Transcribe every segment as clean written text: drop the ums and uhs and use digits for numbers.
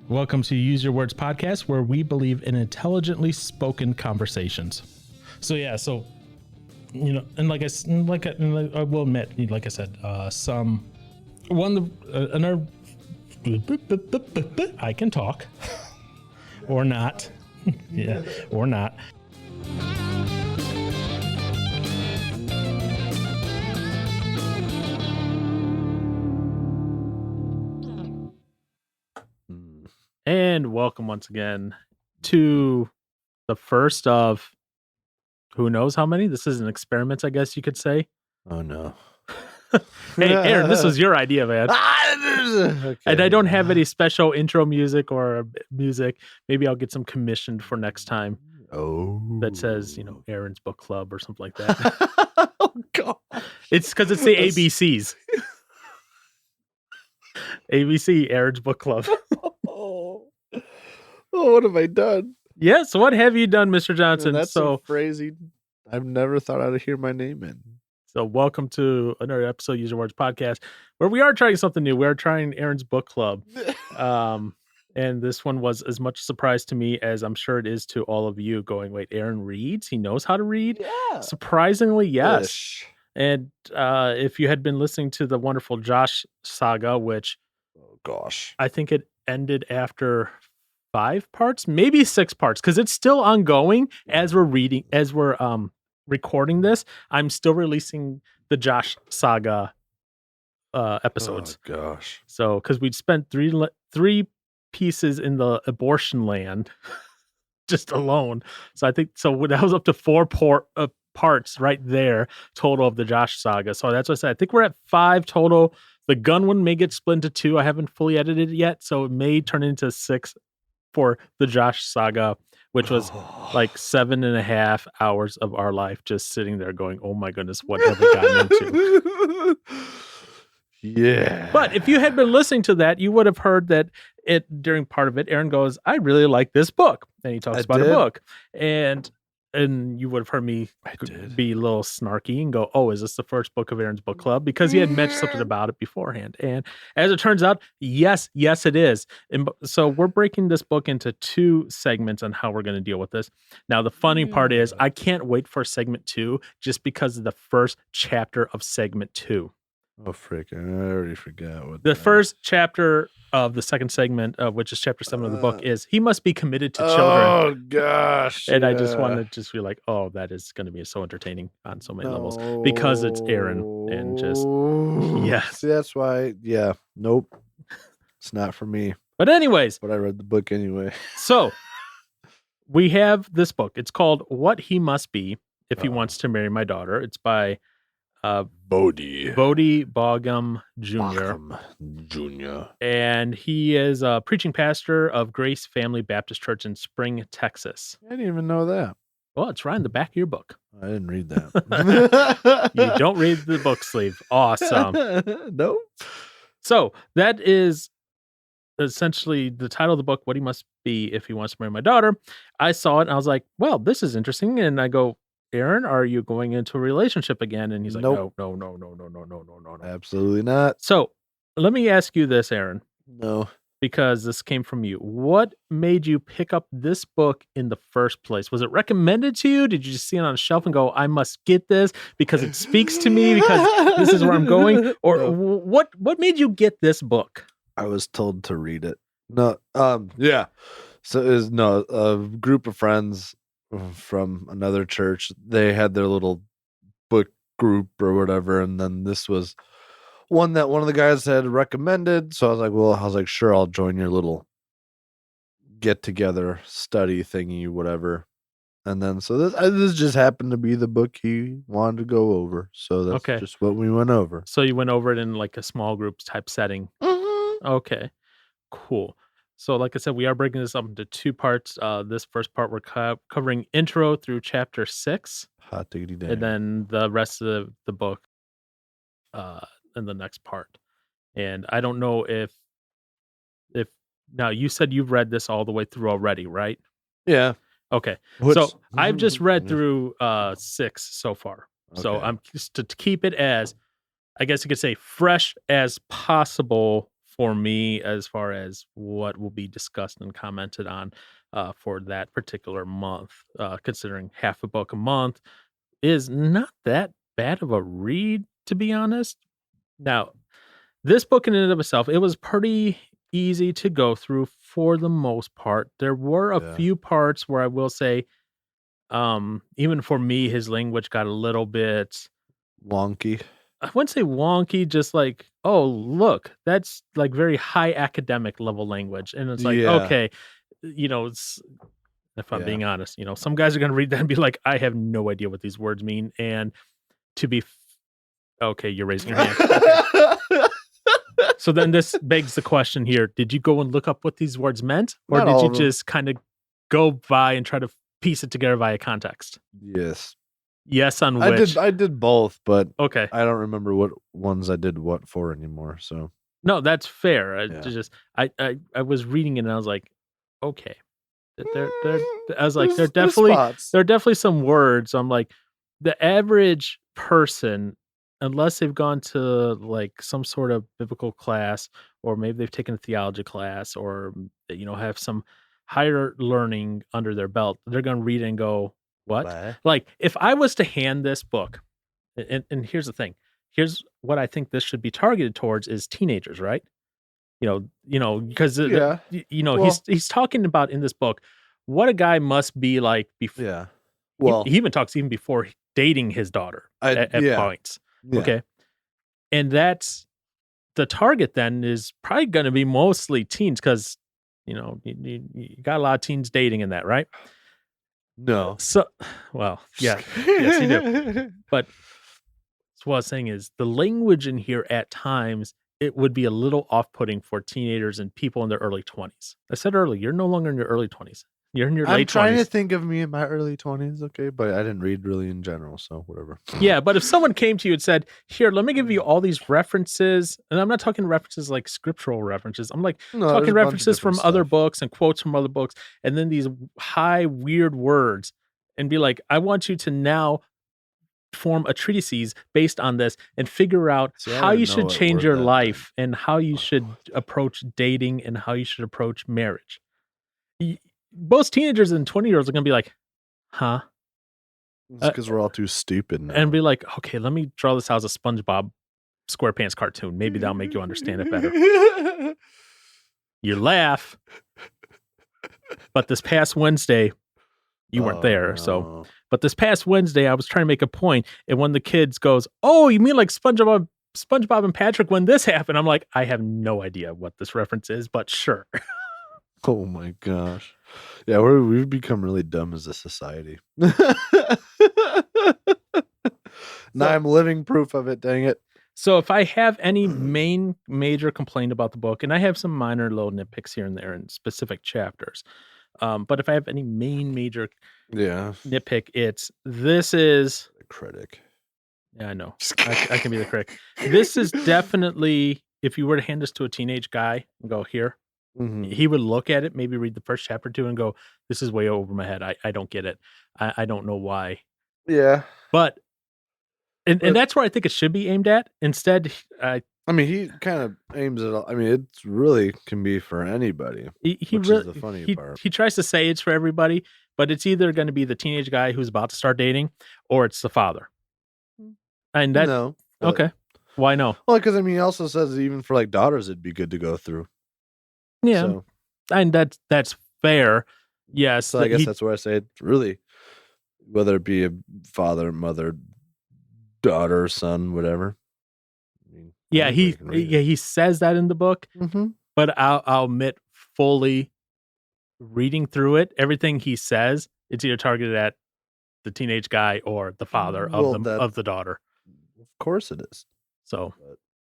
Welcome to Use Your Words podcast, where we believe in intelligently spoken conversations. So you know, and I will admit, like I said, I can talk, or not, yeah, or not. And welcome once again to the first of who knows how many. This is an experiment, I guess you could say. Oh no. Hey, Aaron, this was your idea, man. Okay. And I don't have any special intro music or music. Maybe I'll get some commissioned for next time. Oh. That says, Aaron's Book Club or something like that. Oh God. It's because it's the ABCs. ABC, Aaron's Book Club. Oh, what have I done? Yes, what have you done, Mr. Johnson? Man, that's so crazy. I've never thought I'd hear my name in. So welcome to another episode of Use Your Words podcast, where we are trying something new. We're trying Aaron's Book Club. And this one was as much a surprise to me as I'm sure it is to all of you, going, wait, Aaron reads? He knows how to read? Yeah. Surprisingly, yes. Ish. And if you had been listening to the wonderful Josh saga, which I think it ended after 5 parts, maybe 6 parts, because it's still ongoing as we're recording this. I'm still releasing the Josh saga episodes. Oh gosh. So because we'd spent three pieces in the abortion land just alone. So I think that was up to 4 parts right there total of the Josh saga. So that's what I said. I think we're at 5 total. The gun one may get split into 2. I haven't fully edited it yet, so it may turn into 6 for the Josh saga, which was like 7.5 hours of our life just sitting there going, oh my goodness, what have we gotten into? Yeah. But if you had been listening to that, you would have heard that during part of it, Aaron goes, I really like this book. And he talks about a book. And you would have heard me be a little snarky and go, oh, is this the first book of Aaron's Book Club? Because he had mentioned something about it beforehand. And as it turns out, yes, it is. And so we're breaking this book into 2 segments on how we're going to deal with this. Now, the funny part is I can't wait for segment 2 just because of the first chapter of segment 2. Oh, frick. I already forgot what the first chapter of the second segment, which is chapter 7 of the book, is he must be committed to children. Oh, gosh. And I just want to be like, oh, that is going to be so entertaining on so many levels because it's Aaron and just, yes. See, that's why, nope. It's not for me. But anyways. But I read the book anyway. So we have this book. It's called What He Must Be If He Wants to Marry My Daughter. It's by Bodhi Bogum Jr. And he is a preaching pastor of Grace Family Baptist Church in Spring, Texas. I didn't even know that. Well, it's right in the back of your book. I didn't read that. You don't read the book sleeve. Awesome. No. So that is essentially the title of the book, What He Must Be If He Wants to Marry My Daughter. I saw it and I was like, well, this is interesting. And I go, Aaron, are you going into a relationship again? And he's like, nope. No. Absolutely not. So let me ask you this, Aaron. No. Because this came from you. What made you pick up this book in the first place? Was it recommended to you? Did you just see it on a shelf and go, I must get this because it speaks to me because this is where I'm going? Or what made you get this book? I was told to read it. No. Yeah. So it was a group of friends from another church. They had their little book group or whatever, and then this was one that one of the guys had recommended. So I was like, sure, I'll join your little get together study thingy, whatever. And then so this just happened to be the book he wanted to go over. So that's just what we went over. So you went over it in like a small group type setting. Mm-hmm. Okay, cool. So like I said, we are breaking this up into 2 parts. This first part, we're covering intro through chapter 6. Hot diggity dang. And then the rest of the book in the next part. And I don't know if now you said you've read this all the way through already, right? Yeah. Okay. So I've just read through 6 so far. Okay. So I'm just to keep it as I guess you could say, fresh as possible for me as far as what will be discussed and commented on for that particular month. Considering half a book a month is not that bad of a read, to be honest. Now, this book in and of itself, it was pretty easy to go through for the most part. There were a few parts where I will say, even for me, his language got a little bit wonky. I wouldn't say wonky, just like, oh, look, that's like very high academic level language. And it's like, okay, it's, if I'm being honest, some guys are going to read that and be like, I have no idea what these words mean. And to be, okay, you're raising your hand. Okay. So then this begs the question here. Did you go and look up what these words meant? Or did you just kind of go by and try to piece it together via context? Yes. Yes, on which? I did both, but okay, I don't remember what ones I did what for anymore. So no, that's fair. I was reading it and I was like, okay, I was like, there are definitely some words. I'm like, the average person, unless they've gone to like some sort of biblical class, or maybe they've taken a theology class, or have some higher learning under their belt, they're going to read it and go, what? Like, if I was to hand this book, and here's the thing, here's what I think this should be targeted towards is teenagers, right? Because he's talking about in this book what a guy must be like before. Yeah. Well, he even talks even before dating his daughter at points. Yeah. Okay. And that's the target then is probably going to be mostly teens because, you got a lot of teens dating in that, right? No. So, well, yeah. Yes, you do. But what I was saying is the language in here at times, it would be a little off-putting for teenagers and people in their early 20s. I said earlier, you're no longer in your early 20s. You're in your late 20s. I'm trying to think of me in my early 20s, okay? But I didn't read really in general, so whatever. Yeah, but if someone came to you and said, here, let me give you all these references, and I'm not talking references like scriptural references. I'm like talking references from other books and quotes from other books, and then these high, weird words, and be like, I want you to now form a treatise based on this and figure out how you should change your life and how you should approach dating and how you should approach marriage. Most teenagers and 20-year-olds are going to be like, huh? Because we're all too stupid now. And be like, okay, let me draw this out as a SpongeBob SquarePants cartoon. Maybe that'll make you understand it better. You laugh, but this past Wednesday, you weren't there. No. So, but this past Wednesday, I was trying to make a point, and when the kids goes, "Oh, you mean like SpongeBob and Patrick when this happened?" I'm like, I have no idea what this reference is, but sure. Oh my gosh. Yeah, we've become really dumb as a society. Now I'm living proof of it, dang it. So if I have any major complaint about the book, and I have some minor little nitpicks here and there in specific chapters, but if I have any major nitpick, this is a critic. Yeah, I know. I can be the critic. This is definitely, if you were to hand this to a teenage guy and go, here, he would look at it, maybe read the first chapter or two and go, this is way over my head. I don't get it. I don't know why. Yeah. But that's where I think it should be aimed at. Instead, I mean, he kind of aims it. I mean, it really can be for anybody. Which is the funny part. He tries to say it's for everybody, but it's either going to be the teenage guy who's about to start dating, or it's the father. And that okay, why no? Well, because I mean, he also says even for like daughters, it'd be good to go through. Yeah, so. And that's fair. Yes, so I guess that's where I say it's really, whether it be a father, mother, daughter, son, whatever. I mean, he says that in the book, but I'll admit fully reading through it, everything he says, it's either targeted at the teenage guy or the father of the daughter. Of course it is. So,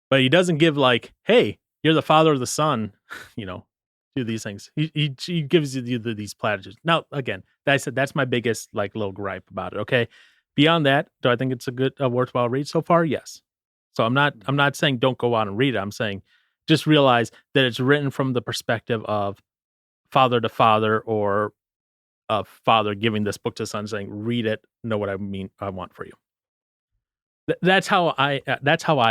but he doesn't give like, hey, you're the father of the son, do these things. He gives you these platitudes. Now, again, that's my biggest like little gripe about it. Okay. Beyond that, do I think it's a worthwhile read so far? Yes. So I'm not saying don't go out and read it. I'm saying just realize that it's written from the perspective of father to father, or a father giving this book to son saying, read it, know what I want for you. That's how I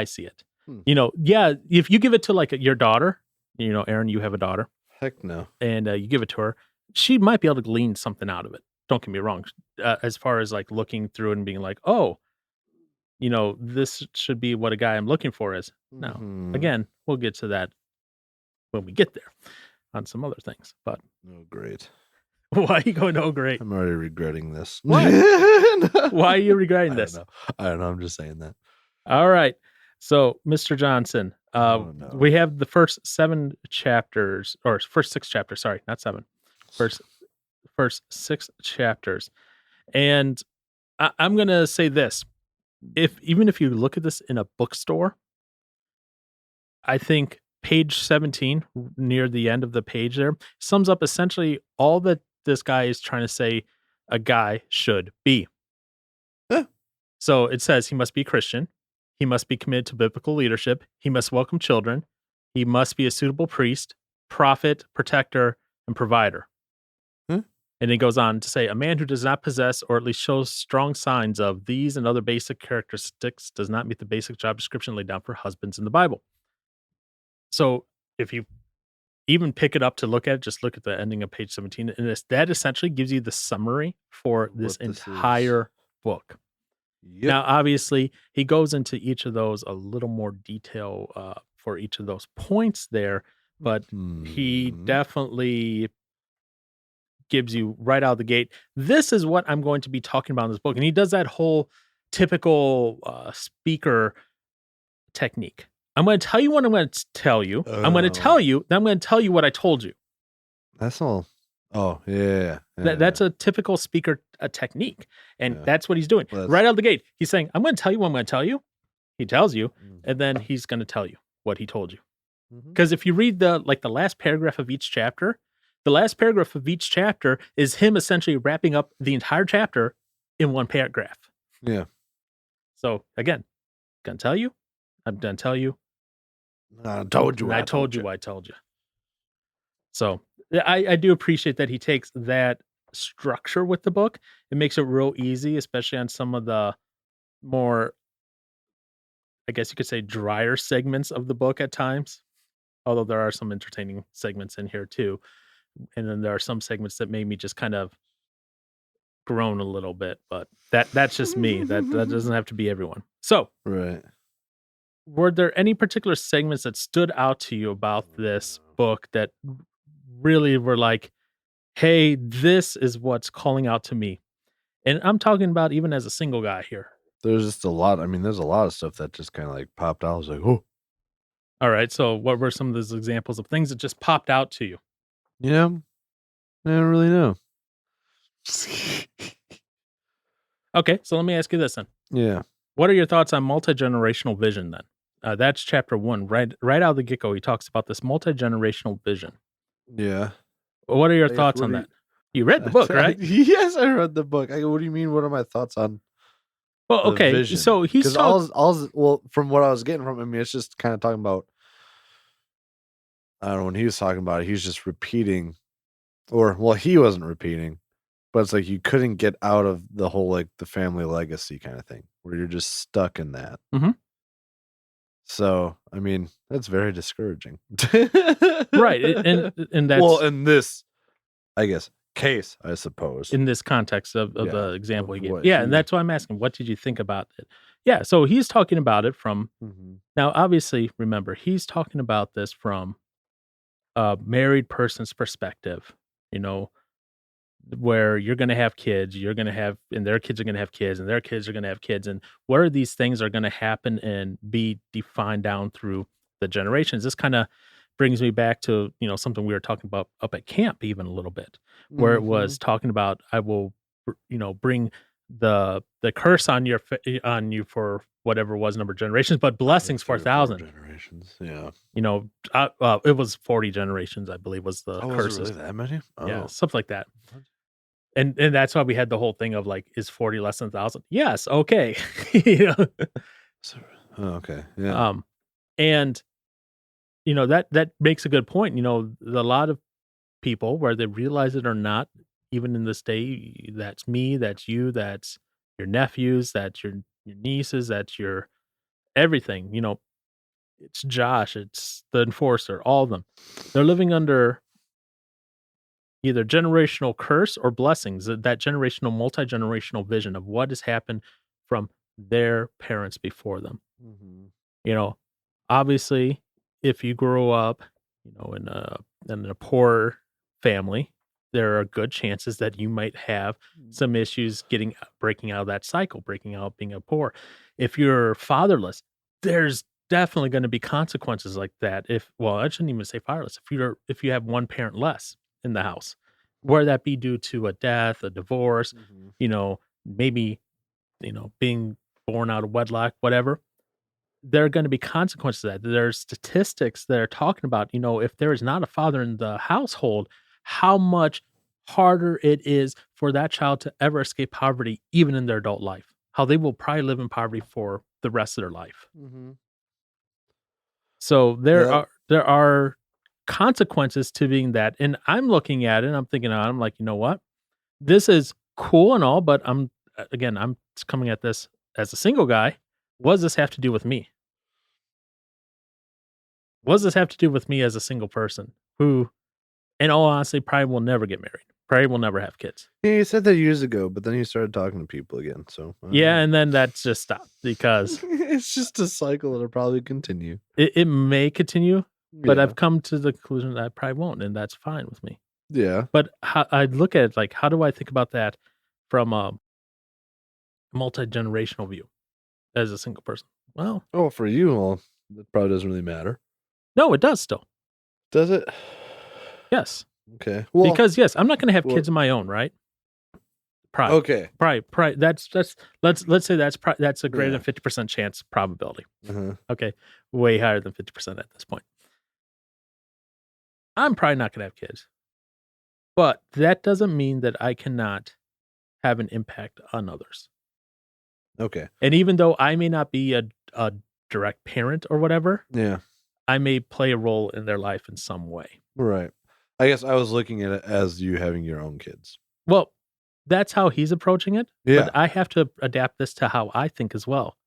see it. Yeah, if you give it to like your daughter, Aaron, you have a daughter. Heck no. And you give it to her, she might be able to glean something out of it. Don't get me wrong. As far as like looking through it and being like, oh, this should be what a guy I'm looking for is. Now, again, we'll get to that when we get there on some other things. But oh, great. Why are you going, oh, great? I'm already regretting this. Why? Why are you regretting this? I don't know. I'm just saying that. All right. So, Mr. Johnson, we have the first 7 chapters, or first 6 chapters. Sorry, not 7. First 6 chapters. And I'm going to say this. Even if you look at this in a bookstore, I think page 17, near the end of the page there, sums up essentially all that this guy is trying to say a guy should be. So it says he must be Christian. He must be committed to biblical leadership. He must welcome children. He must be a suitable priest, prophet, protector, and provider. And it goes on to say, a man who does not possess or at least shows strong signs of these and other basic characteristics does not meet the basic job description laid down for husbands in the Bible. So if you even pick it up to look at it, just look at the ending of page 17. And that essentially gives you the summary for this entire book. Yep. Now, obviously, he goes into each of those a little more detail for each of those points there, but he definitely gives you right out of the gate, this is what I'm going to be talking about in this book. And he does that whole typical speaker technique. I'm going to tell you what I'm going to tell you. I'm going to tell you, then I'm going to tell you what I told you. That's all. Oh, yeah. That's a typical speaker technique. And that's what he's doing. Right out of the gate. He's saying, I'm going to tell you what I'm going to tell you. He tells you, and then he's going to tell you what he told you. Because if you read the last paragraph of each chapter, the last paragraph of each chapter is him essentially wrapping up the entire chapter in one paragraph. Yeah. So again, gonna tell you, I'm gonna tell you. I told you. I told you. I told you. So I do appreciate that he takes that structure with the book. It makes it real easy, especially on some of the more, I guess you could say, drier segments of the book at times. Although there are some entertaining segments in here too. And then there are some segments that made me just kind of groan a little bit, but that's just me. That doesn't have to be everyone. So, right. Were there any particular segments that stood out to you about this book that really were like, hey, this is what's calling out to me? And I'm talking about even as a single guy here. There's just a lot. I mean, there's a lot of stuff that just kind of like popped out. I was like, oh. All right. So what were some of those examples of things that just popped out to you? Yeah. I don't really know. Okay. So let me ask you this then. Yeah. What are your thoughts on multi-generational vision then? That's chapter 1. Right out of the get-go, he talks about this multi-generational vision. Yeah. What are your thoughts on that? You read the book, right? Yes, I read the book. What do you mean? What are my thoughts on? Well, okay. Vision? So he's well, from what I was getting from him, it's just kind of talking about. I don't know, when he was talking about it, he was just repeating, he wasn't repeating, but it's like you couldn't get out of the whole like the family legacy kind of thing, where you're just stuck in that. So, I mean, that's very discouraging. Right. And that's... in this, I guess, case, I suppose. In this context of the example he gave. Yeah, and that's why I'm asking, what did you think about it? Yeah, so he's talking about it from... Now, obviously, remember, he's talking about this from a married person's perspective, where you're going to have kids, and their kids are going to have kids, and their kids are going to have kids, and where these things are going to happen and be defined down through the generations. This kind of brings me back to, something we were talking about up at camp even a little bit, where it was talking about, I will, bring the curse on you for whatever was number of generations, but blessings for 1,000 generations. Yeah. It was 40 generations, I believe, was the curse. Was it really that many? Oh. Yeah, something like that. And that's why we had the whole thing of like, is 40 less than 1,000? Yes. Okay. Okay. Yeah. And that makes a good point. A lot of people, where they realize it or not, even in this day, that's me, that's you, that's your nephews, that's your nieces, that's your everything. it's Josh, it's the enforcer, all of them. They're living under either generational curse or blessings, that generational, multi-generational vision of what has happened from their parents before them. Mm-hmm. You know, obviously, if you grow up, in a poor family, there are good chances that you might have some issues breaking out of that cycle, breaking out being a poor. If you're fatherless, there's definitely going to be consequences like that. I shouldn't even say fatherless. If you have one parent less in the house, whether that be due to a death, a divorce, Mm-hmm. Maybe being born out of wedlock, whatever, there are going to be consequences to that. There's statistics that are talking about, if there is not a father in the household, how much harder it is for that child to ever escape poverty, even in their adult life. How they will probably live in poverty for the rest of their life. Mm-hmm. So Yeah. there are consequences to being that. And I'm looking at it and I'm thinking, I'm like, you know what? This is cool and all, but I'm coming at this as a single guy. What does this have to do with me? What does this have to do with me as a single person who, in all honesty, probably will never get married, probably will never have kids? Yeah, you said that years ago, but then you started talking to people again. So Yeah, and then that's just stopped because it's just a cycle that'll probably continue. it may continue, but Yeah. I've come to the conclusion that I probably won't, and that's fine with me. Yeah. But I look at it like, how do I think about that from a multi-generational view as a single person? Well, for you, well, that probably doesn't really matter. no, it does still. Does it? Yes. Okay. Well, because yes, I'm not going to have kids of my own, right? Probably. Okay. Probably. That's let's say that's a greater than 50% chance probability. Uh-huh. Okay, way higher than 50% at this point. I'm probably not going to have kids, but that doesn't mean that I cannot have an impact on others. Okay. And even though I may not be a direct parent or whatever, Yeah, I may play a role in their life in some way. right. I guess I was looking at it as you having your own kids. Well, that's how he's approaching it. Yeah. But I have to adapt this to how I think as well.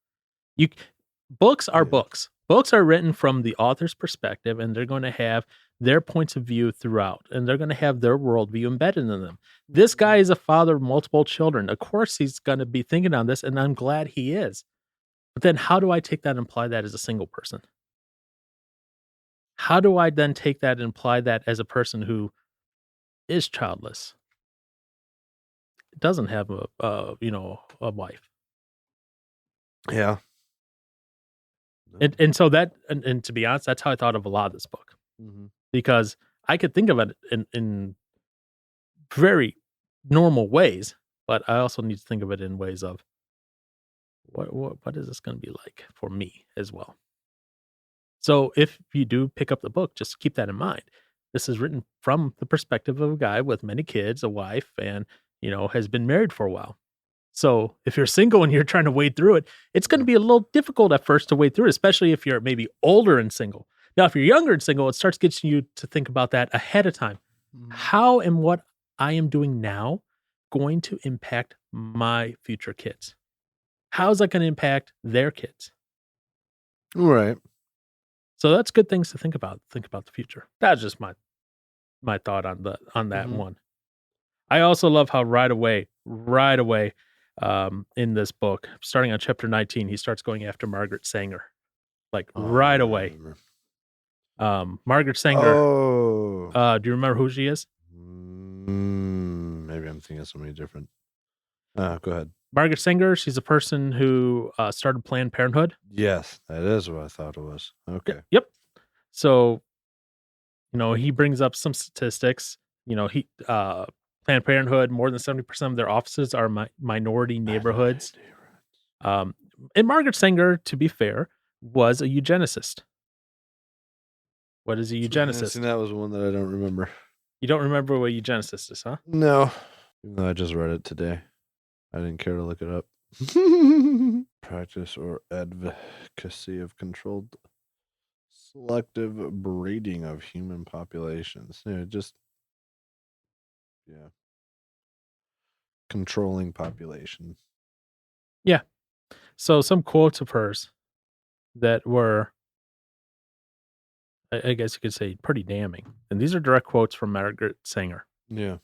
Books are books. Books are written from the author's perspective, and they're going to have their points of view throughout, and they're going to have their worldview embedded in them. This guy is a father of multiple children. Of course, he's going to be thinking on this, and I'm glad he is. But then how do I take that and apply that as a single person? How do I then take that and apply that as a person who is childless, doesn't have a wife? Yeah. And so and to be honest, that's how I thought of a lot of this book. Mm-hmm. Because I could think of it in very normal ways, but I also need to think of it in ways of what is this going to be like for me as well. So if you do pick up the book, just keep that in mind. This is written from the perspective of a guy with many kids, a wife, and has been married for a while. So if you're single and you're trying to wade through it, it's going to be a little difficult at first to wade through it, especially if you're maybe older and single. Now, if you're younger and single, it starts getting you to think about that ahead of time. Mm-hmm. How and what I am doing now going to impact my future kids? How is that going to impact their kids? Right. So that's good things to think about. Think about the future. That's just my thought on that one. I also love how right away, in this book, starting on chapter 19, he starts going after Margaret Sanger, like right away. Margaret Sanger. Oh. Do you remember who she is? Maybe I'm thinking of somebody different. Go ahead. Margaret Sanger. She's a person who started Planned Parenthood. Yes, that is what I thought it was. Okay. Yep. So, he brings up some statistics. Planned Parenthood, more than 70% of their offices are minority neighborhoods. And Margaret Sanger, to be fair, was a eugenicist. What is a eugenicist? That was one that I don't remember. You don't remember what a eugenicist is, huh? No. Even though I just read it today. I didn't care to look it up. Practice or advocacy of controlled selective breeding of human populations. Controlling population. Yeah. So some quotes of hers that were I guess you could say pretty damning. And these are direct quotes from Margaret Sanger. Yeah.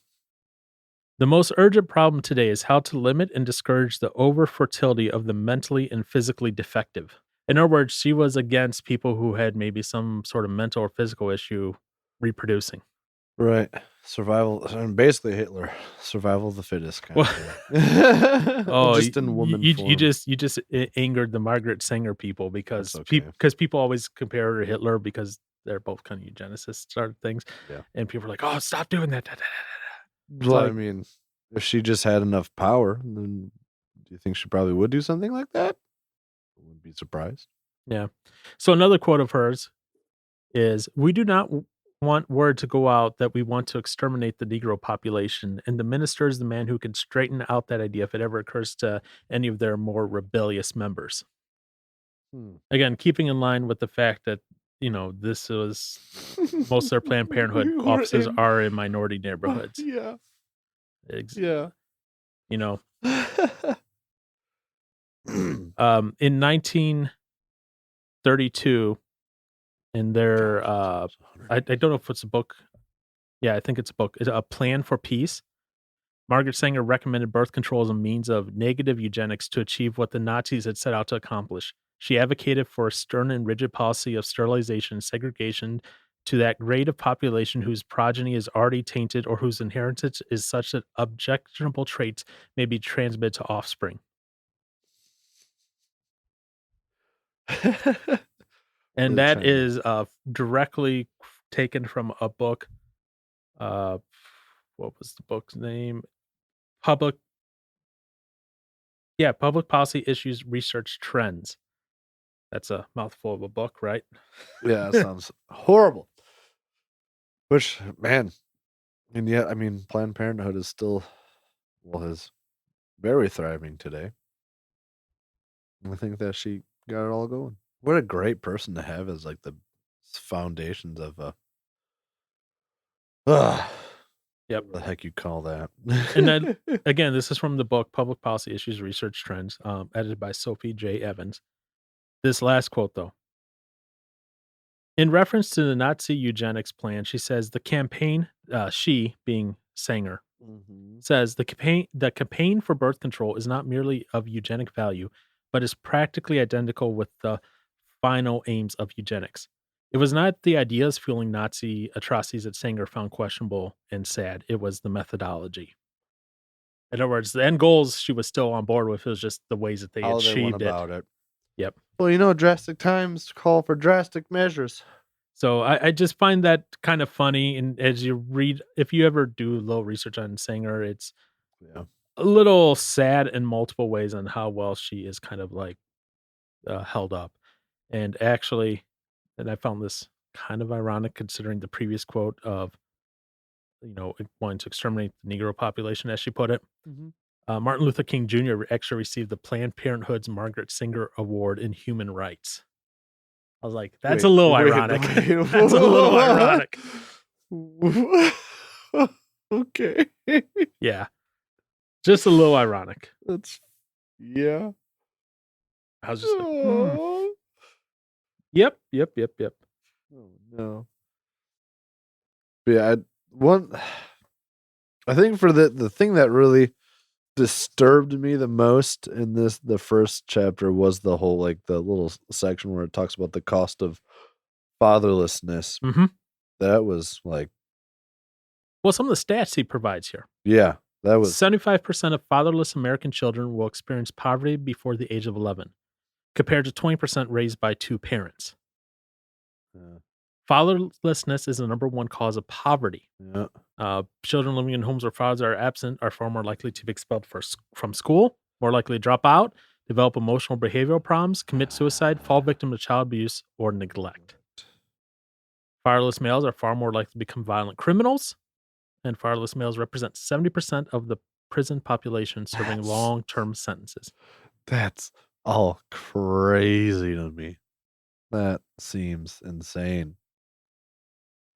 The most urgent problem today is how to limit and discourage the over-fertility of the mentally and physically defective. In other words, she was against people who had maybe some sort of mental or physical issue reproducing. Right. Survival, and basically Hitler, survival of the fittest kind Well, of oh, just in woman you form. just angered the Margaret Sanger people because That's okay. people always compare her to Hitler because they're both kind of eugenicists sort of things. Yeah. And people are like, "Oh, stop doing that." Well, I mean, if she just had enough power, then do you think she probably would do something like that? I wouldn't be surprised. Yeah. So another quote of hers is, "We do not want word to go out that we want to exterminate the Negro population, and the minister is the man who can straighten out that idea if it ever occurs to any of their more rebellious members." Again, keeping in line with the fact that, this was most of their Planned Parenthood offices are in minority neighborhoods. Yeah. Yeah. In 1932, in their, I don't know if it's a book. Yeah, I think it's a book. It's A Plan for Peace. Margaret Sanger recommended birth control as a means of negative eugenics to achieve what the Nazis had set out to accomplish. She advocated for a stern and rigid policy of sterilization and segregation to that grade of population whose progeny is already tainted or whose inheritance is such that objectionable traits may be transmitted to offspring. And that is directly taken from a book. What was the book's name? Public Policy Issues Research Trends. That's a mouthful of a book, right? Yeah, it sounds horrible. Which, man, and yet, I mean, Planned Parenthood is still, is very thriving today. I think that she got it all going. What a great person to have as like the foundations of Yep. what the heck you call that? And then again, this is from the book Public Policy Issues Research Trends, edited by Sophie J. Evans. This last quote, though. In reference to the Nazi eugenics plan, she says the campaign, she being Sanger, says the campaign for birth control is not merely of eugenic value, but is practically identical with the final aims of eugenics. It was not the ideas fueling Nazi atrocities that Sanger found questionable and sad. It was the methodology. In other words, the end goals she was still on board with. It was just the ways that they achieved it. Yep. Well, drastic times call for drastic measures. So I just find that kind of funny. And as you read, if you ever do a little research on Sanger, it's a little sad in multiple ways on how well she is kind of like held up. And actually, and I found this kind of ironic considering the previous quote of, wanting to exterminate the Negro population, as she put it. Martin Luther King Jr. actually received the Planned Parenthood's Margaret Sanger Award in Human Rights. I was like, that's a little ironic. That's a little ironic. Okay. Yeah. Just a little ironic. Yeah. I was just like, Yep. Oh, no. But yeah, I think for the thing that really disturbed me the most in the first chapter was the whole, like, the little section where it talks about the cost of fatherlessness. That was like, well, some of the stats he provides here. Yeah, that was 75% of fatherless American children will experience poverty before the age of 11, compared to 20% raised by two parents. Fatherlessness is the number one cause of poverty. Children living in homes where fathers are absent are far more likely to be expelled from school, more likely to drop out, develop emotional behavioral problems, commit suicide, fall victim to child abuse, or neglect. Fatherless males are far more likely to become violent criminals, and fatherless males represent 70% of the prison population serving long-term sentences. That's all crazy to me. That seems insane.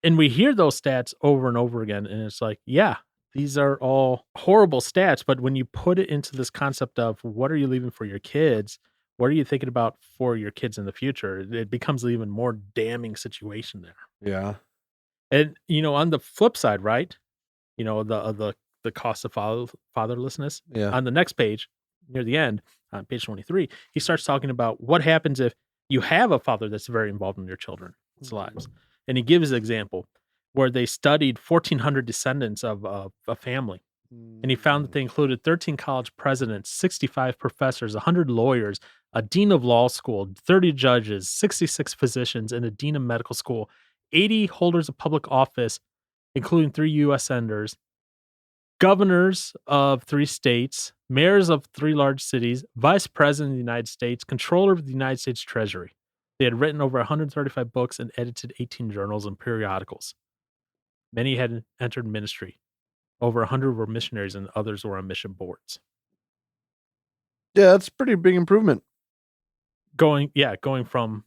And we hear those stats over and over again, and it's like, yeah, these are all horrible stats, but when you put it into this concept of what are you leaving for your kids, what are you thinking about for your kids in the future? It becomes an even more damning situation there. Yeah. And, on the flip side, right? The cost of fatherlessness. Yeah. On the next page, near the end, on page 23, he starts talking about what happens if you have a father that's very involved in your children's lives. And he gives an example where they studied 1,400 descendants of a family. And he found that they included 13 college presidents, 65 professors, 100 lawyers, a dean of law school, 30 judges, 66 physicians, and a dean of medical school, 80 holders of public office, including 3 U.S. senators, governors of 3 states, mayors of 3 large cities, vice president of the United States, controller of the United States Treasury. They had written over 135 books and edited 18 journals and periodicals. Many had entered ministry. Over 100 were missionaries and others were on mission boards. Yeah, that's a pretty big improvement. Going from,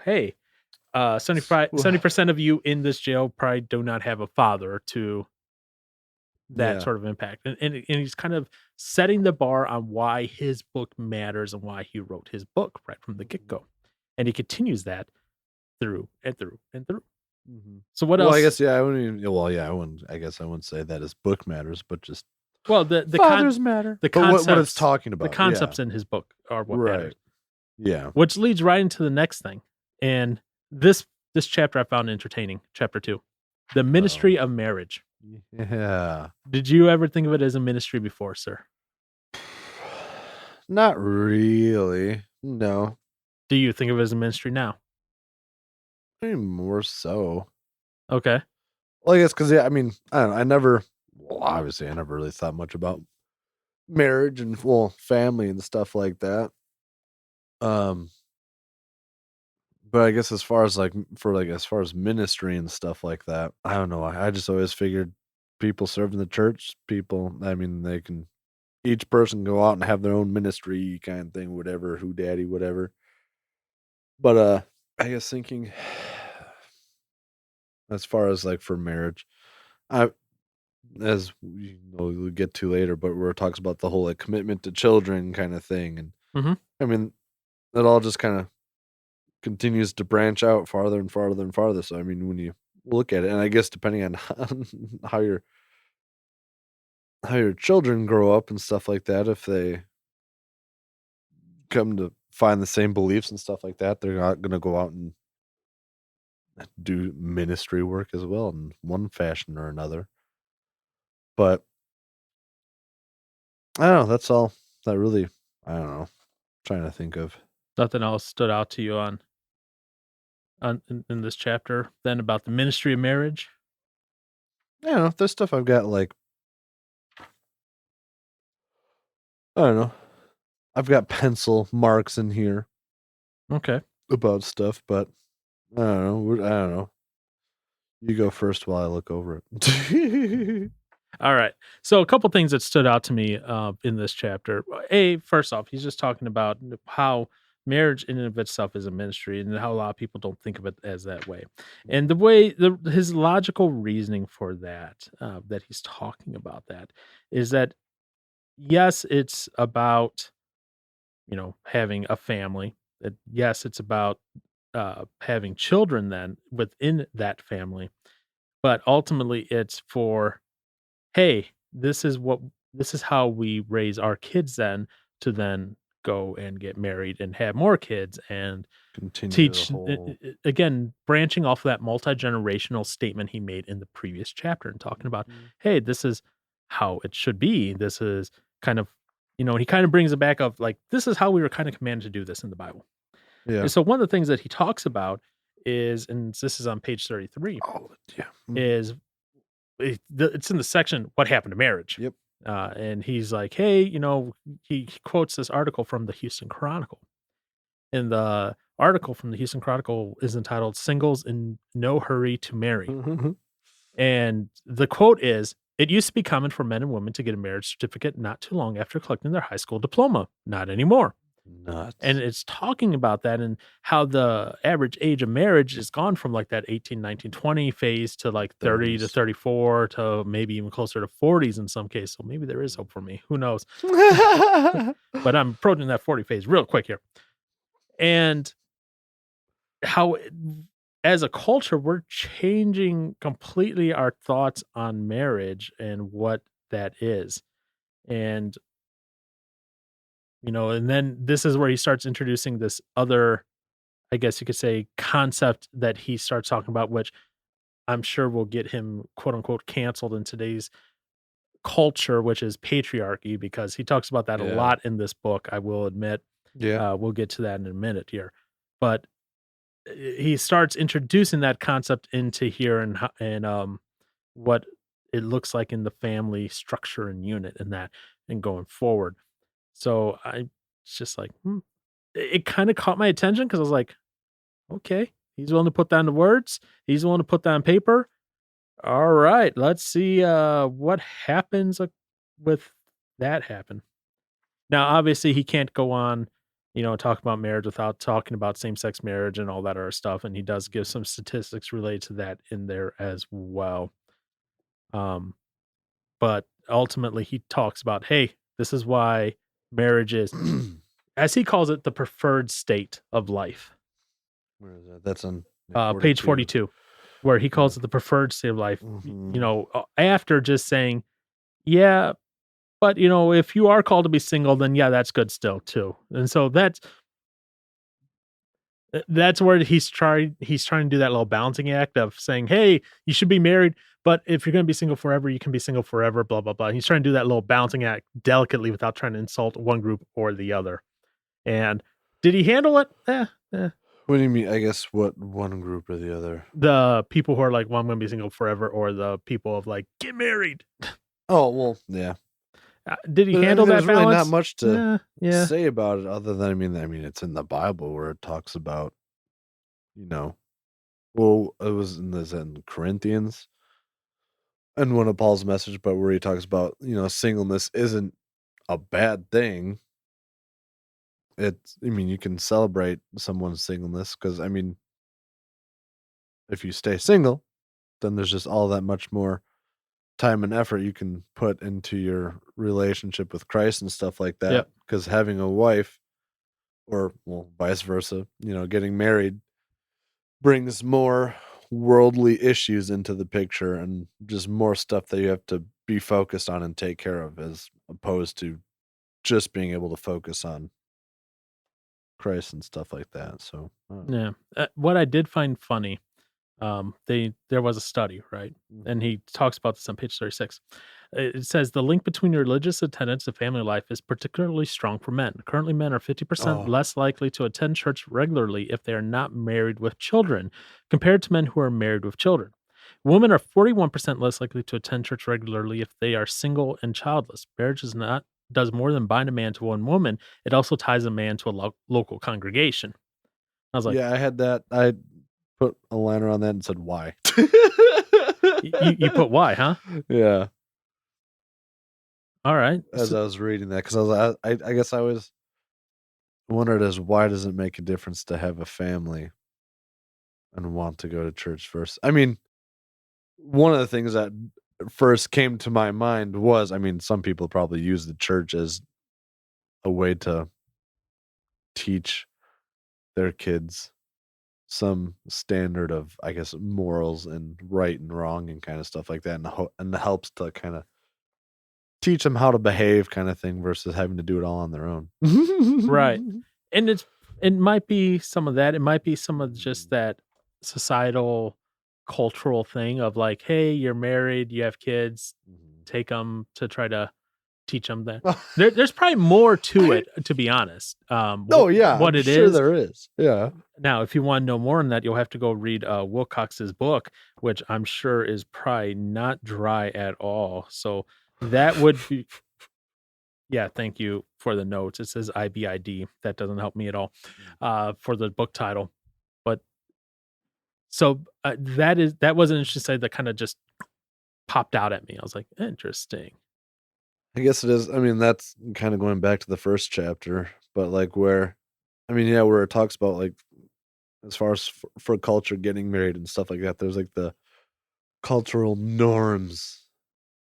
hey, 70% of you in this jail probably do not have a father, to that sort of impact. And he's kind of setting the bar on why his book matters and why he wrote his book right from the get-go. And he continues that through and through and through. Mm-hmm. So what else? I guess, I wouldn't say that his book matters, but just the fathers matter. The concepts, what it's talking about. The concepts in his book are what matters. Yeah. Which leads right into the next thing. And this chapter I found entertaining, chapter 2. The ministry of marriage. Yeah. Did you ever think of it as a ministry before, sir? Not really. No. Do you think of it as a ministry now? Maybe more so. Okay. Well, I guess because, I don't know. Obviously, I never really thought much about marriage and family and stuff like that. But I guess as far as ministry and stuff like that, I don't know. I just always figured people serving the church, they can, each person go out and have their own ministry kind of thing, whatever, who daddy, whatever. But I guess thinking as far as for marriage, as we'll get to later, but where it talks about the whole commitment to children kind of thing, and it all just kind of continues to branch out farther and farther and farther. So when you look at it, and I guess depending on how your children grow up and stuff like that, if they come to find the same beliefs and stuff like that, they're not going to go out and do ministry work as well in one fashion or another. But I don't know. That's all that really, I don't know. I'm trying to think of. Nothing else stood out to you in this chapter then about the ministry of marriage? I don't know. There's stuff I've got I don't know. I've got pencil marks in here. Okay. About stuff, but I don't know. You go first while I look over it. All right. So a couple things that stood out to me in this chapter. First off, he's just talking about how marriage in and of itself is a ministry and how a lot of people don't think of it as that way. And the way his logical reasoning for that he's talking about that is that, yes, it's about, having a family. That yes, it's about having children then within that family. But ultimately it's for, hey, this is how we raise our kids then to then go and get married and have more kids and continue teach again, branching off of that multi-generational statement he made in the previous chapter and talking about, hey, this is how it should be. This is kind of, he kind of brings it back of this is how we were kind of commanded to do this in the Bible. Yeah. And so one of the things that he talks about is, and this is on page 33, is it's in the section, what happened to marriage? Yep. And he's like, hey, he quotes this article from the Houston Chronicle. And the article from the Houston Chronicle is entitled Singles in No Hurry to Marry. Mm-hmm. And the quote is, it used to be common for men and women to get a marriage certificate not too long after collecting their high school diploma. Not anymore. Nuts. And it's talking about that and how the average age of marriage has gone from like that 18, 19, 20 phase to like 30 to 30s. 34 to maybe even closer to 40s in some cases. So maybe there is hope for me. Who knows? But I'm approaching that 40 phase real quick here. And how, as a culture, we're changing completely our thoughts on marriage and what that is. And, and then this is where he starts introducing this other, I guess you could say, concept that he starts talking about, which I'm sure will get him quote unquote canceled in today's culture, which is patriarchy, because he talks about that a lot in this book. I will admit. Yeah. We'll get to that in a minute here, but he starts introducing that concept into here and what it looks like in the family structure and unit and that and going forward. So I it's just like, it kind of caught my attention because I was like, okay, he's willing to put that into words. He's willing to put that on paper. All right, let's see what happens with that happen. Now, obviously, he can't go on, talk about marriage without talking about same-sex marriage and all that other stuff, and he does give some statistics related to that in there as well. But ultimately, he talks about, hey, this is why marriage is, as he calls it, the preferred state of life. Where is that? That's on page 42, where he calls it the preferred state of life. After just saying, yeah, but if you are called to be single, then yeah, that's good still too. And so that's where he's trying to do that little balancing act of saying, hey, you should be married, but if you're going to be single forever, you can be single forever, blah, blah, blah. He's trying to do that little balancing act delicately without trying to insult one group or the other. And did he handle it? What do you mean? I guess what one group or the other? The people who are like, well, I'm going to be single forever, or the people of like, get married. Oh, well, yeah. Did he handle that balance? There's really not much to say about it other than, I mean, it's in the Bible where it talks about, well, it was in Corinthians and one of Paul's message, but where he talks about, singleness isn't a bad thing. You can celebrate someone's singleness because, if you stay single, then there's just all that much more time and effort you can put into your relationship with Christ and stuff like that. Because having a wife, or well, vice versa, getting married brings more worldly issues into the picture and just more stuff that you have to be focused on and take care of, as opposed to just being able to focus on Christ and stuff like that. So what I did find funny, there was a study, right? And he talks about this on page 36. It says the link between religious attendance and family life is particularly strong for men. Currently, men are 50% less likely to attend church regularly if they are not married with children, compared to men who are married with children. Women are 41% less likely to attend church regularly if they are single and childless. Marriage does more than bind a man to one woman. It also ties a man to a local congregation. I was like, yeah, I had that. I put a line around that and said, why? you put why, huh? Yeah. All right. As I was reading that, because I guess I was wondered as why does it make a difference to have a family and want to go to church first? I mean, one of the things that first came to my mind was, some people probably use the church as a way to teach their kids some standard of, I guess, morals and right and wrong and kind of stuff like that, and helps to kind of teach them how to behave, kind of thing, versus having to do it all on their own. Right. And it might be some of that. It might be some of just that societal cultural thing of like, hey, you're married, you have kids, take them to try to teach them that. There's probably more to it, to be honest. What it sure is. There is. Yeah. Now, if you want to know more on that, you'll have to go read Wilcox's book, which I'm sure is probably not dry at all. So that would be, yeah, thank you for the notes. It says IBID. That doesn't help me at all for the book title. But so that was an interesting side that kind of just popped out at me. I was like, interesting. I guess it is. That's kind of going back to the first chapter, but like where it talks about like as far as for culture getting married and stuff like that, there's like the cultural norms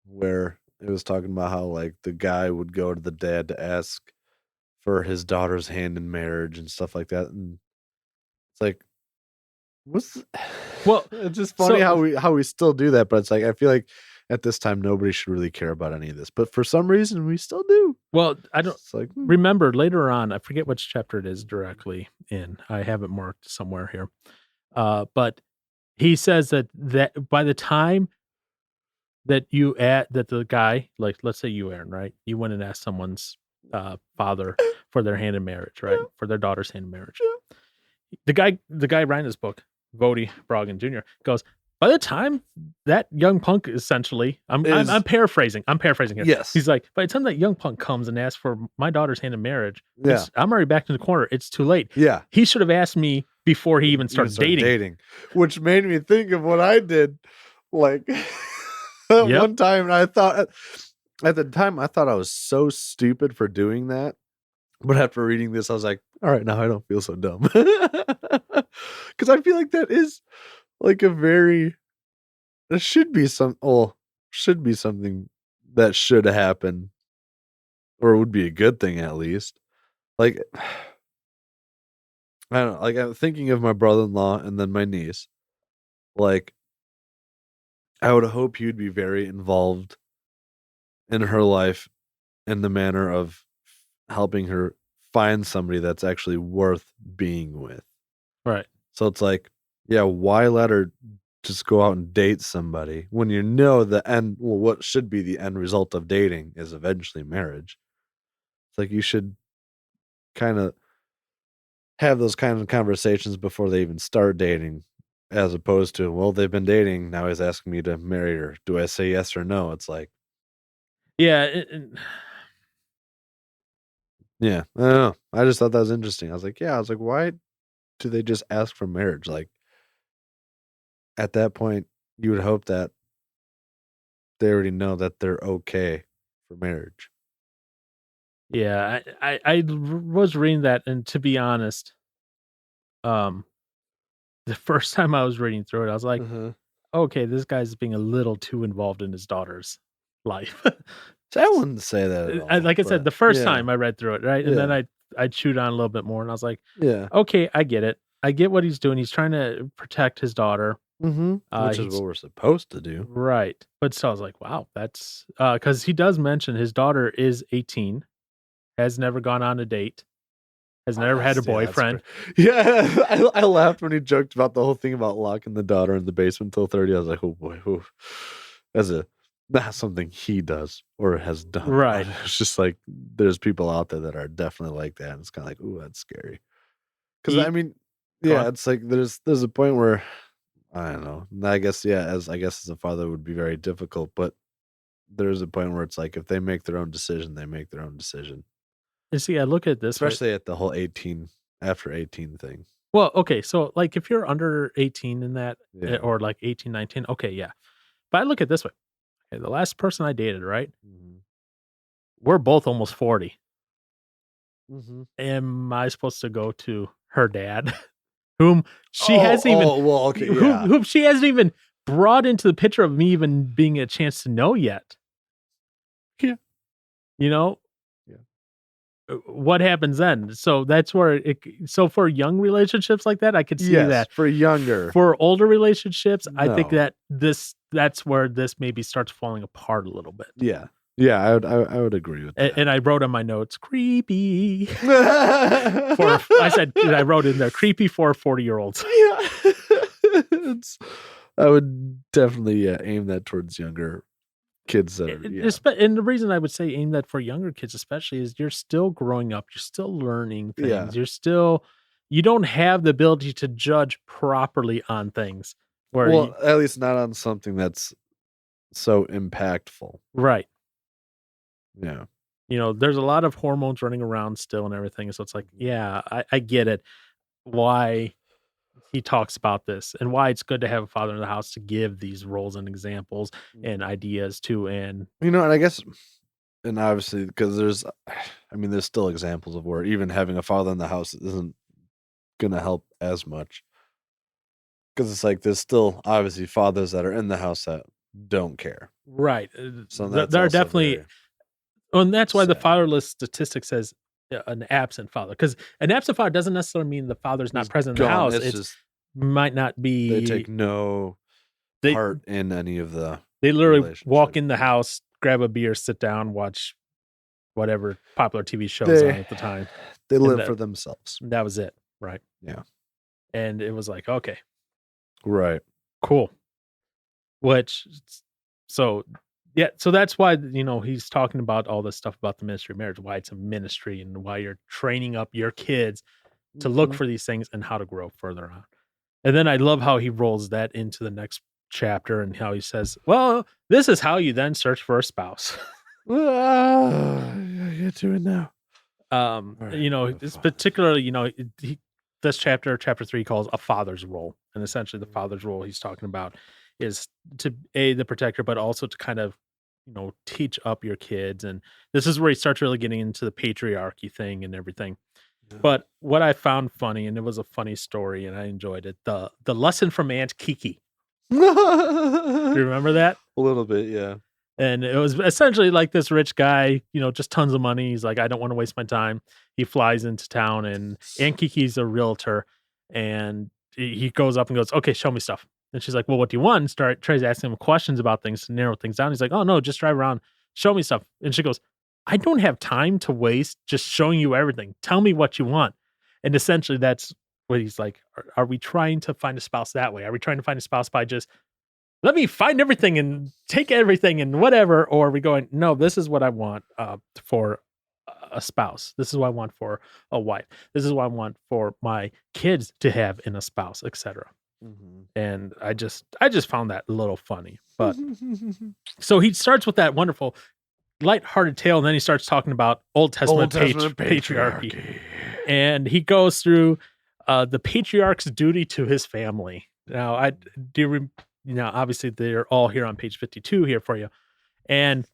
where it was talking about how like the guy would go to the dad to ask for his daughter's hand in marriage and stuff like that, and it's like, what's well, it's just funny how we still do that, but it's like I feel like at this time nobody should really care about any of this, but for some reason we still do. Well, I don't remember later on. I forget which chapter it is directly in. I have it marked somewhere here, but he says that by the time that the guy, like let's say you, Aaron, right? You went and asked someone's father for their hand in marriage, right? For their daughter's hand in marriage. The guy writing this book, Vody Broggen Jr., goes, by the time that young punk essentially, I'm paraphrasing here. Yes. He's like, by the time that young punk comes and asks for my daughter's hand in marriage, I'm already back in the corner. It's too late. Yeah. He should have asked me before he even started dating. Which made me think of what I did. Like one time, and I thought at the time I thought I was so stupid for doing that. But after reading this, I was like, all right, now I don't feel so dumb. Because I feel like that is like should be something that should happen, or would be a good thing at least. Like, I don't know, like I'm thinking of my brother-in-law and then my niece. Like, I would hope you'd be very involved in her life in the manner of helping her find somebody that's actually worth being with. Right. So it's like, yeah, why let her just go out and date somebody when you know what should be the end result of dating is eventually marriage? It's like you should kind of have those kind of conversations before they even start dating, as opposed to, well, they've been dating, now he's asking me to marry her. Do I say yes or no? It's like, yeah. Yeah, I don't know. I just thought that was interesting. I was like, why do they just ask for marriage? Like, at that point, you would hope that they already know that they're okay for marriage. Yeah, I was reading that, and to be honest, the first time I was reading through it, I was like, okay, this guy's being a little too involved in his daughter's life. So I wouldn't say that at all, like I said, the first time I read through it, right? And then I chewed on a little bit more, and I was like, okay, I get it. I get what he's doing. He's trying to protect his daughter. Which is what we're supposed to do. Right. But so I was like, wow, that's because he does mention his daughter is 18, has never gone on a date, has never had a boyfriend. I laughed when he joked about the whole thing about locking the daughter in the basement till 30. I was like, oh boy, that's something he does or has done. Right. It's just like there's people out there that are definitely like that. And it's kind of like, ooh, that's scary. Because I mean, it's like there's a point where I don't know. I guess as a father it would be very difficult, but there's a point where it's like if they make their own decision, they make their own decision. And see, I look at this, especially at the whole 18 after 18 thing. Well, okay, so like if you're under 18 in that, or like 18, 19, okay, yeah. But I look at it this way. Okay, the last person I dated, right? We're both almost 40. Am I supposed to go to her dad, whom she hasn't even, whom she hasn't even brought into the picture of me even being a chance to know yet? Yeah. You know? What happens then? So that's where so for young relationships like that, I could see that. For younger. For older relationships, no. I think that that's where this maybe starts falling apart a little bit. Yeah, I would agree with that. And I wrote in my notes, creepy. I wrote in there, creepy for 40-year-olds. Yeah. I would definitely aim that towards younger kids that are, and the reason I would say aim that for younger kids especially is you're still growing up, you're still learning things, you don't have the ability to judge properly on things at least not on something that's so impactful, right? Yeah, there's a lot of hormones running around still and everything, so it's like, I get it why he talks about this and why it's good to have a father in the house to give these roles and examples and ideas to. And and I guess And obviously, because there's still examples of where even having a father in the house isn't going to help as much. Because it's like there's still obviously fathers that are in the house that don't care. Right. So that's there are definitely, and that's why the fatherless statistic says an absent father. Because an absent father doesn't necessarily mean the father's not present in the house. It just might not be. They take no part in any of the. They literally walk in the house, grab a beer, sit down, watch whatever popular TV shows on at the time. They live for themselves. That was it. Right. Yeah. And it was like, okay. Right. Cool. So that's why, he's talking about all this stuff about the ministry of marriage, why it's a ministry and why you're training up your kids to look for these things and how to grow further on. And then I love how he rolls that into the next chapter and how he says, well, this is how you then search for a spouse. I get to it now. It's particularly, this chapter 3 calls a father's role. And essentially the father's role he's talking about is to aid the protector, but also to kind of, teach up your kids. And this is where he starts really getting into the patriarchy thing and everything. Yeah. But what I found funny, and it was a funny story and I enjoyed it, the lesson from Aunt Kiki. Do you remember that? A little bit, yeah. And it was essentially like this rich guy, just tons of money. He's like, I don't want to waste my time. He flies into town and Aunt Kiki's a realtor. And he goes up and goes, okay, show me stuff. And she's like, well, what do you want? And tries asking him questions about things to narrow things down. He's like, oh, no, just drive around. Show me stuff. And she goes, I don't have time to waste just showing you everything. Tell me what you want. And essentially that's what he's like. Are we trying to find a spouse that way? Are we trying to find a spouse by just, let me find everything and take everything and whatever? Or are we going, no, this is what I want for a spouse. This is what I want for a wife. This is what I want for my kids to have in a spouse, etc. Mm-hmm. And I just found that a little funny. But so he starts with that wonderful lighthearted tale, and then he starts talking about Old Testament patriarchy. And he goes through the patriarch's duty to his family. Now, obviously they're all here on page 52 here for you. And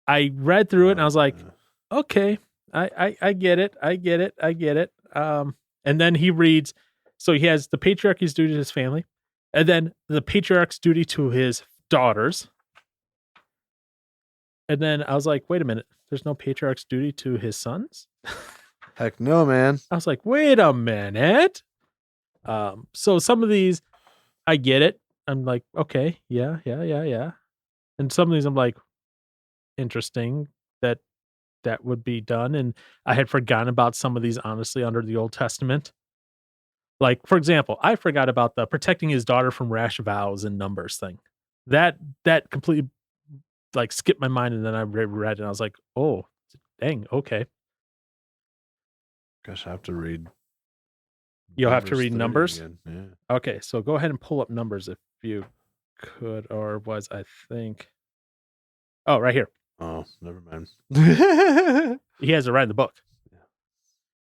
I read through it and I was like, okay, I get it. I get it. And then he reads, so he has the patriarch's duty to his family, and then the patriarch's duty to his daughters. And then I was like, wait a minute, there's no patriarch's duty to his sons? Heck no, man. I was like, wait a minute. So some of these, I get it. I'm like, okay, yeah. And some of these I'm like, interesting that would be done. And I had forgotten about some of these, honestly, under the Old Testament. Like, for example, I forgot about the protecting his daughter from rash vows and numbers thing. That completely like skipped my mind, and then I read it and I was like, oh, dang, okay. Gosh, I have to read. You'll have to read Numbers? Again. Yeah. Okay, so go ahead and pull up Numbers if you could, or was, I think. Oh, right here. Oh, never mind. He has it right in the book.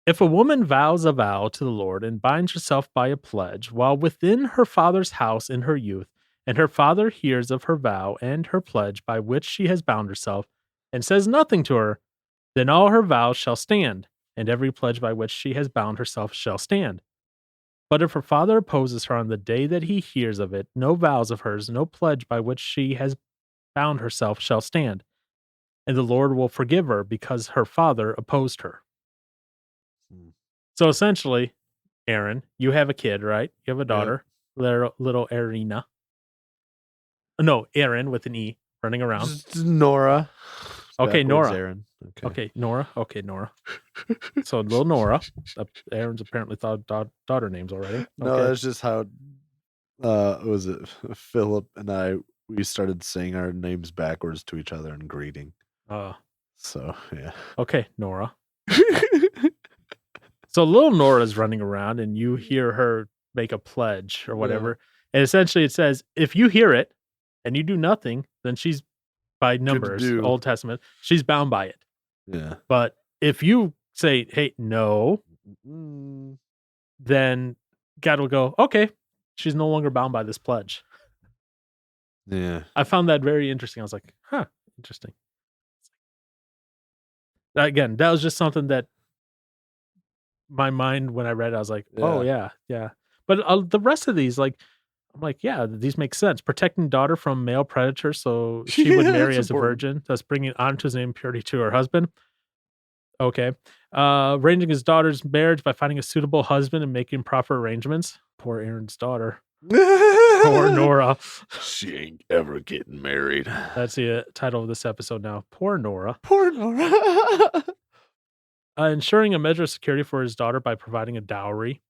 If a woman vows a vow to the Lord and binds herself by a pledge while within her father's house in her youth, and her father hears of her vow and her pledge by which she has bound herself, and says nothing to her, then all her vows shall stand, and every pledge by which she has bound herself shall stand. But if her father opposes her on the day that he hears of it, no vows of hers, no pledge by which she has bound herself shall stand, and the Lord will forgive her because her father opposed her. So essentially, Aaron, you have a kid, right? You have a daughter, little Arina. No, Aaron with an E running around. Nora. Okay, Nora. Aaron. Okay, Nora. Okay, Nora. So little Nora. Aaron's apparently thought daughter names already. Okay. No, that's just how. Was it Philip and we started saying our names backwards to each other and greeting. So yeah. Okay, Nora. So little Nora's running around, and you hear her make a pledge or whatever, and essentially it says, if you hear it and you do nothing, then she's, by Numbers, Old Testament, she's bound by it. Yeah. But if you say, hey, no, then God will go, okay, she's no longer bound by this pledge. Yeah. I found that very interesting. I was like, huh, interesting. Again, that was just something that my mind, when I read it, I was like, oh yeah. But the rest of these, like, I'm like, yeah, these make sense. Protecting daughter from male predators, so she would marry as a virgin, thus bringing honor to his name, purity to her husband. Okay. Arranging his daughter's marriage by finding a suitable husband and making proper arrangements. Poor Aaron's daughter. Poor Nora. She ain't ever getting married. That's the title of this episode now. Poor Nora. Poor Nora. Ensuring a measure of security for his daughter by providing a dowry.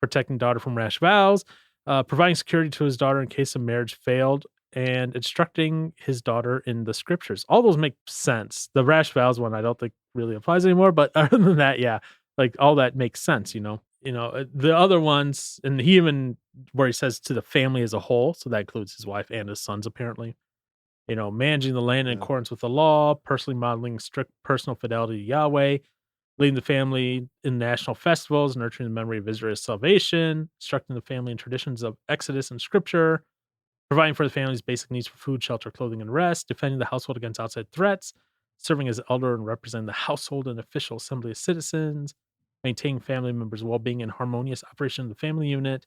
Protecting daughter from rash vows. Providing security to his daughter in case the marriage failed. And instructing his daughter in the scriptures. All those make sense. The rash vows one I don't think really applies anymore, but other than that, yeah, like all that makes sense, you know. The other ones, and he even where he says to the family as a whole, so that includes his wife and his sons apparently. Managing the land in accordance with the law, personally modeling strict personal fidelity to Yahweh, leading the family in national festivals, nurturing the memory of Israel's salvation, instructing the family in traditions of Exodus and scripture, providing for the family's basic needs for food, shelter, clothing, and rest, defending the household against outside threats, serving as elder and representing the household and official assembly of citizens, maintaining family members' well-being and harmonious operation of the family unit,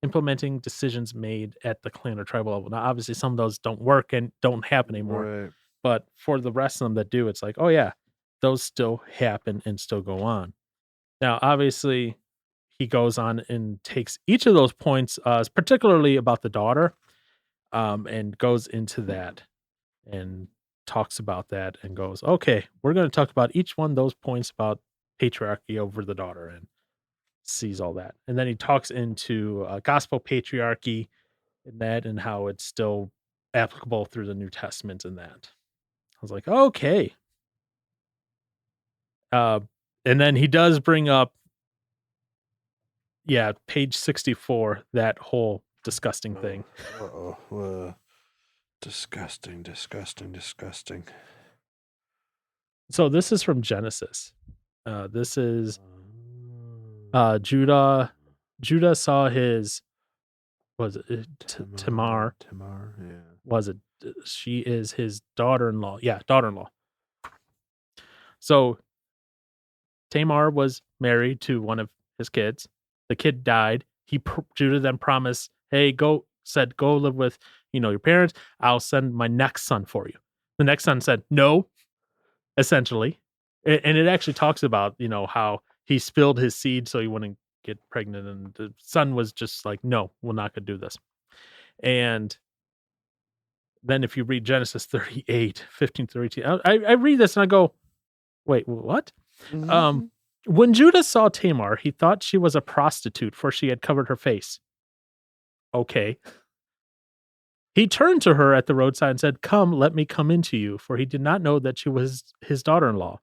implementing decisions made at the clan or tribal level. Now, obviously, some of those don't work and don't happen anymore. Right. But for the rest of them that do, it's like, oh yeah, those still happen and still go on. Now, obviously, he goes on and takes each of those points, particularly about the daughter, and goes into that and talks about that and goes, okay, we're going to talk about each one of those points about patriarchy over the daughter and sees all that. And then he talks into gospel patriarchy and that and how it's still applicable through the New Testament and that. I was like, okay. And then he does bring up, page 64, that whole disgusting thing. Disgusting. So this is from Genesis. This is Judah. Judah saw his, was it Tamar? Tamar, yeah. Was it? She is his daughter-in-law. Yeah, daughter-in-law. So Tamar was married to one of his kids. The kid died. Judah then promised, hey, go live with, your parents. I'll send my next son for you. The next son said, no, essentially. And it actually talks about, how he spilled his seed so he wouldn't get pregnant. And the son was just like, no, we're not going to do this. And then if you read Genesis 38, 15, 32, I read this and I go, wait, what? Mm-hmm. When Judah saw Tamar, he thought she was a prostitute, for she had covered her face. Okay. He turned to her at the roadside and said, come, let me come into you, for he did not know that she was his daughter-in-law.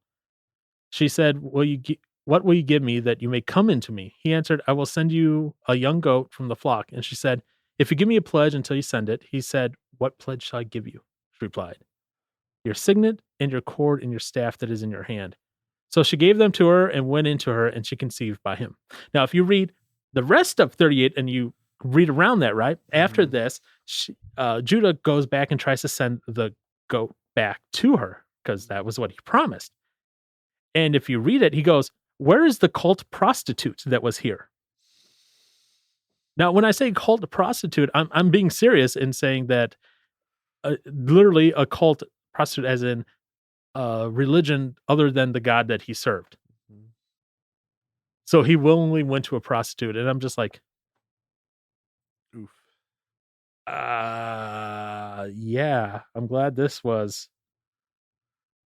She said, what will you give me that you may come into me? He answered, I will send you a young goat from the flock. And she said, if you give me a pledge until you send it. He said, what pledge shall I give you? She replied, your signet and your cord and your staff that is in your hand. So she gave them to her and went into her, and she conceived by him. Now, if you read the rest of 38 and you read around that, right? Mm-hmm. After this, Judah goes back and tries to send the goat back to her because that was what he promised. And if you read it, he goes, where is the cult prostitute that was here? Now, when I say cult prostitute, I'm being serious in saying that literally a cult prostitute as in religion other than the God that he served. Mm-hmm. So he willingly went to a prostitute, and I'm just like, oof. Yeah, I'm glad this was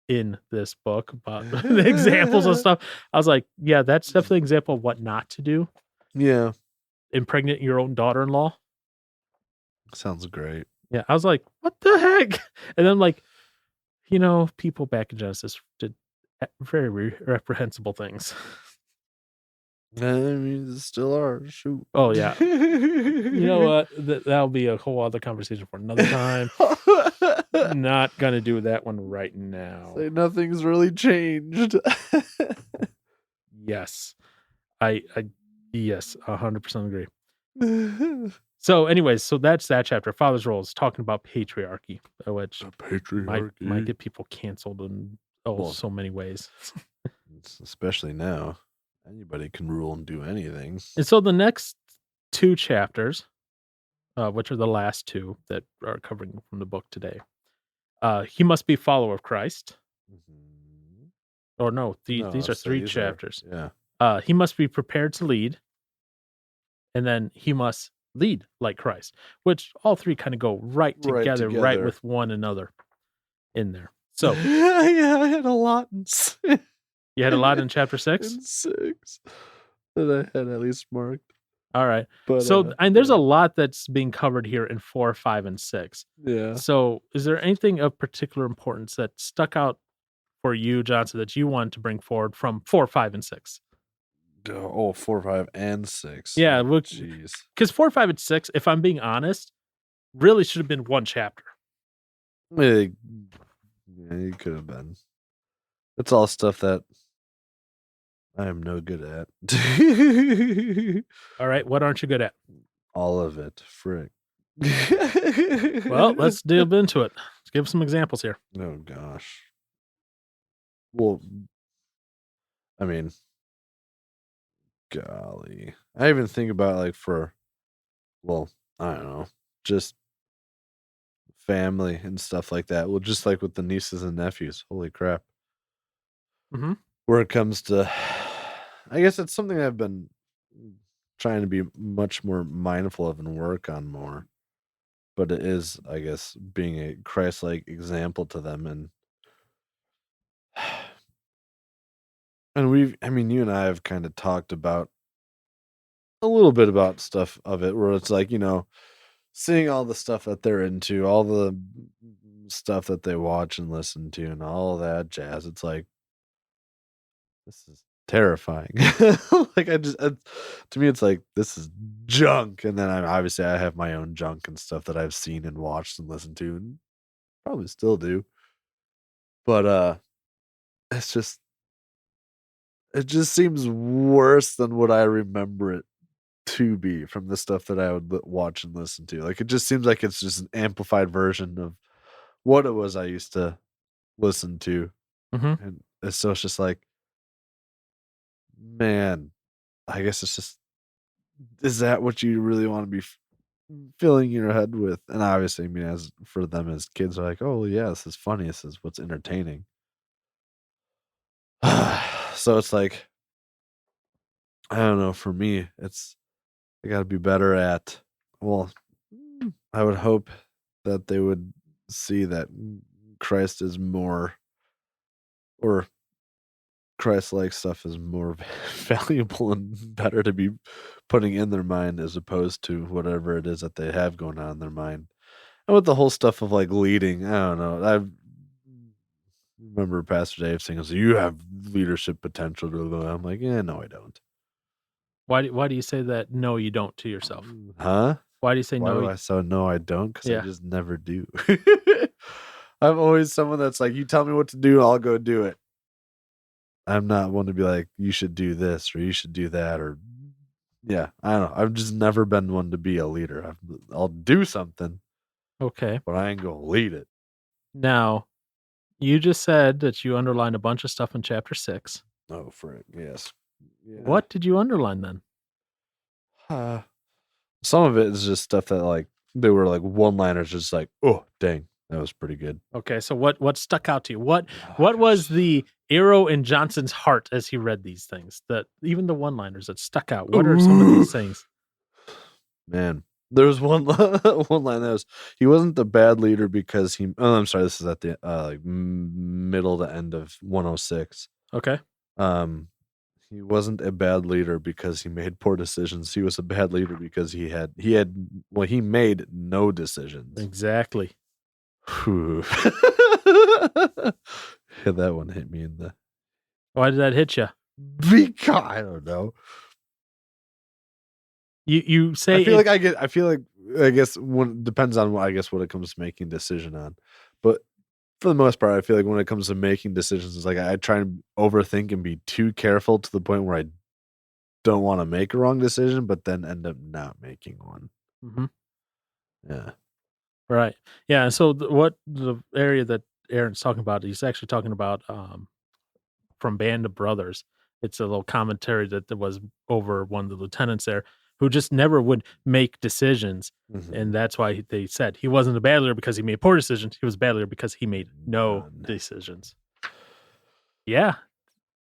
in this book about the examples of stuff. I was like, yeah, that's definitely an example of what not to do. Yeah. Impregnate your own daughter-in-law. Sounds great. Yeah, I was like, what the heck? And then like, people back in Genesis did very reprehensible things. I mean, they still are. Shoot. Oh, yeah. You know what? That'll be a whole other conversation for another time. Not going to do that one right now. Say nothing's really changed. Yes. Yes, 100% agree. So anyways, so that's that chapter. Father's Role is talking about patriarchy, which might get people canceled and so many ways. Especially now. Anybody can rule and do anything. And so the next 2 chapters, which are the last 2 that are covering from the book today, he must be a follower of Christ. Mm-hmm. Or no, these are 3 chapters. He must be prepared to lead, and then he must lead like Christ, which all 3 kind of go right together, right with one another in there. So yeah, I had a lot. You had a lot in chapter 6? In 6 that I had at least marked. All right. But, so, and there's a lot that's being covered here in 4, 5, and 6. Yeah. So, is there anything of particular importance that stuck out for you, Johnson, that you want to bring forward from 4, 5, and 6? Oh, 4, 5, and 6. Yeah. Jeez. Because 4, 5, and 6, if I'm being honest, really should have been one chapter. Yeah, you could have been. It's all stuff that I am no good at. All right. What aren't you good at? All of it. Frick. Well, let's dive into it. Let's give some examples here. Oh, gosh. Well, I mean, golly. I even think about I don't know, just family and stuff like that. Well, just like with the nieces and nephews. Holy crap. Mm-hmm. Where it comes to, I guess it's something I've been trying to be much more mindful of and work on more. But it is, I guess, being a Christ-like example to them. And you and I have kind of talked about a little bit about stuff of it where it's like, seeing all the stuff that they're into, all the stuff that they watch and listen to and all that jazz. It's like, this is terrifying. To me, it's like, this is junk. And then I have my own junk and stuff that I've seen and watched and listened to and probably still do. But, it just seems worse than what I remember it to be from the stuff that I would watch and listen to. It just seems like it's just an amplified version of what it was I used to listen to. Mm-hmm. And so it's just like, man, I guess it's just, is that what you really want to be filling your head with? And obviously, as for them as kids, are like, oh yeah, this is funny. This is what's entertaining. So it's like, I don't know. For me, I got to be better at. Well, I would hope that they would see that Christ is more, or Christ-like stuff is more valuable and better to be putting in their mind as opposed to whatever it is that they have going on in their mind. And with the whole stuff of leading, I don't know. I remember Pastor Dave saying, "You have leadership potential." I'm like, yeah, no, I don't. Why do you say that? No, you don't to yourself. Huh? Why do you say no? Why do I say no? I don't, because I just never do. I'm always someone that's like, you tell me what to do, I'll go do it. I'm not one to be like, you should do this or you should do that, or I don't know. I've just never been one to be a leader. I'll do something. Okay. But I ain't gonna lead it. Now, you just said that you underlined a bunch of stuff in chapter 6. Oh, frick, yes. Yeah. What did you underline then? Some of it is just stuff that they were one-liners, just like, oh, dang, that was pretty good. Okay, so what stuck out to you? What was the arrow in Johnson's heart as he read these things? That even the one-liners that stuck out. What are some of these things? Man, there was one line that was, he wasn't the bad leader because he. Oh, I'm sorry. This is at the middle to end of 106. Okay. He wasn't a bad leader because he made poor decisions. He was a bad leader because he made no decisions. Exactly. Yeah, that one hit me in the. Why did that hit you? Because I don't know. You say I guess when depends on what it comes to making a decision on, but for the most part, I feel like when it comes to making decisions, it's like I try and overthink and be too careful to the point where I don't want to make a wrong decision, but then end up not making one. Mm-hmm. Yeah. Right. Yeah. So what the area that Aaron's talking about, he's actually talking about from Band of Brothers. It's a little commentary that there was over one of the lieutenants there who just never would make decisions. And that's why they said he wasn't a bad leader because he made poor decisions. He was a bad leader because he made no decisions. Yeah.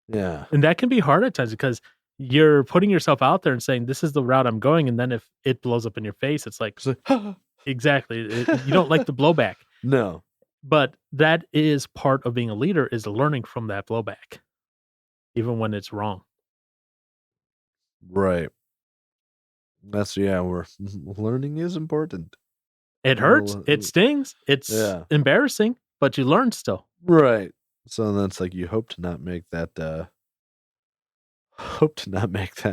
Yeah. And that can be hard at times because you're putting yourself out there and saying, this is the route I'm going. And then if it blows up in your face, it's like, exactly. You don't like the blowback. No. But that is part of being a leader, is learning from that blowback, even when it's wrong. Right. That's, where learning is important. It hurts. It stings. It's embarrassing, but you learn still. Right. So that's like, you hope to not make that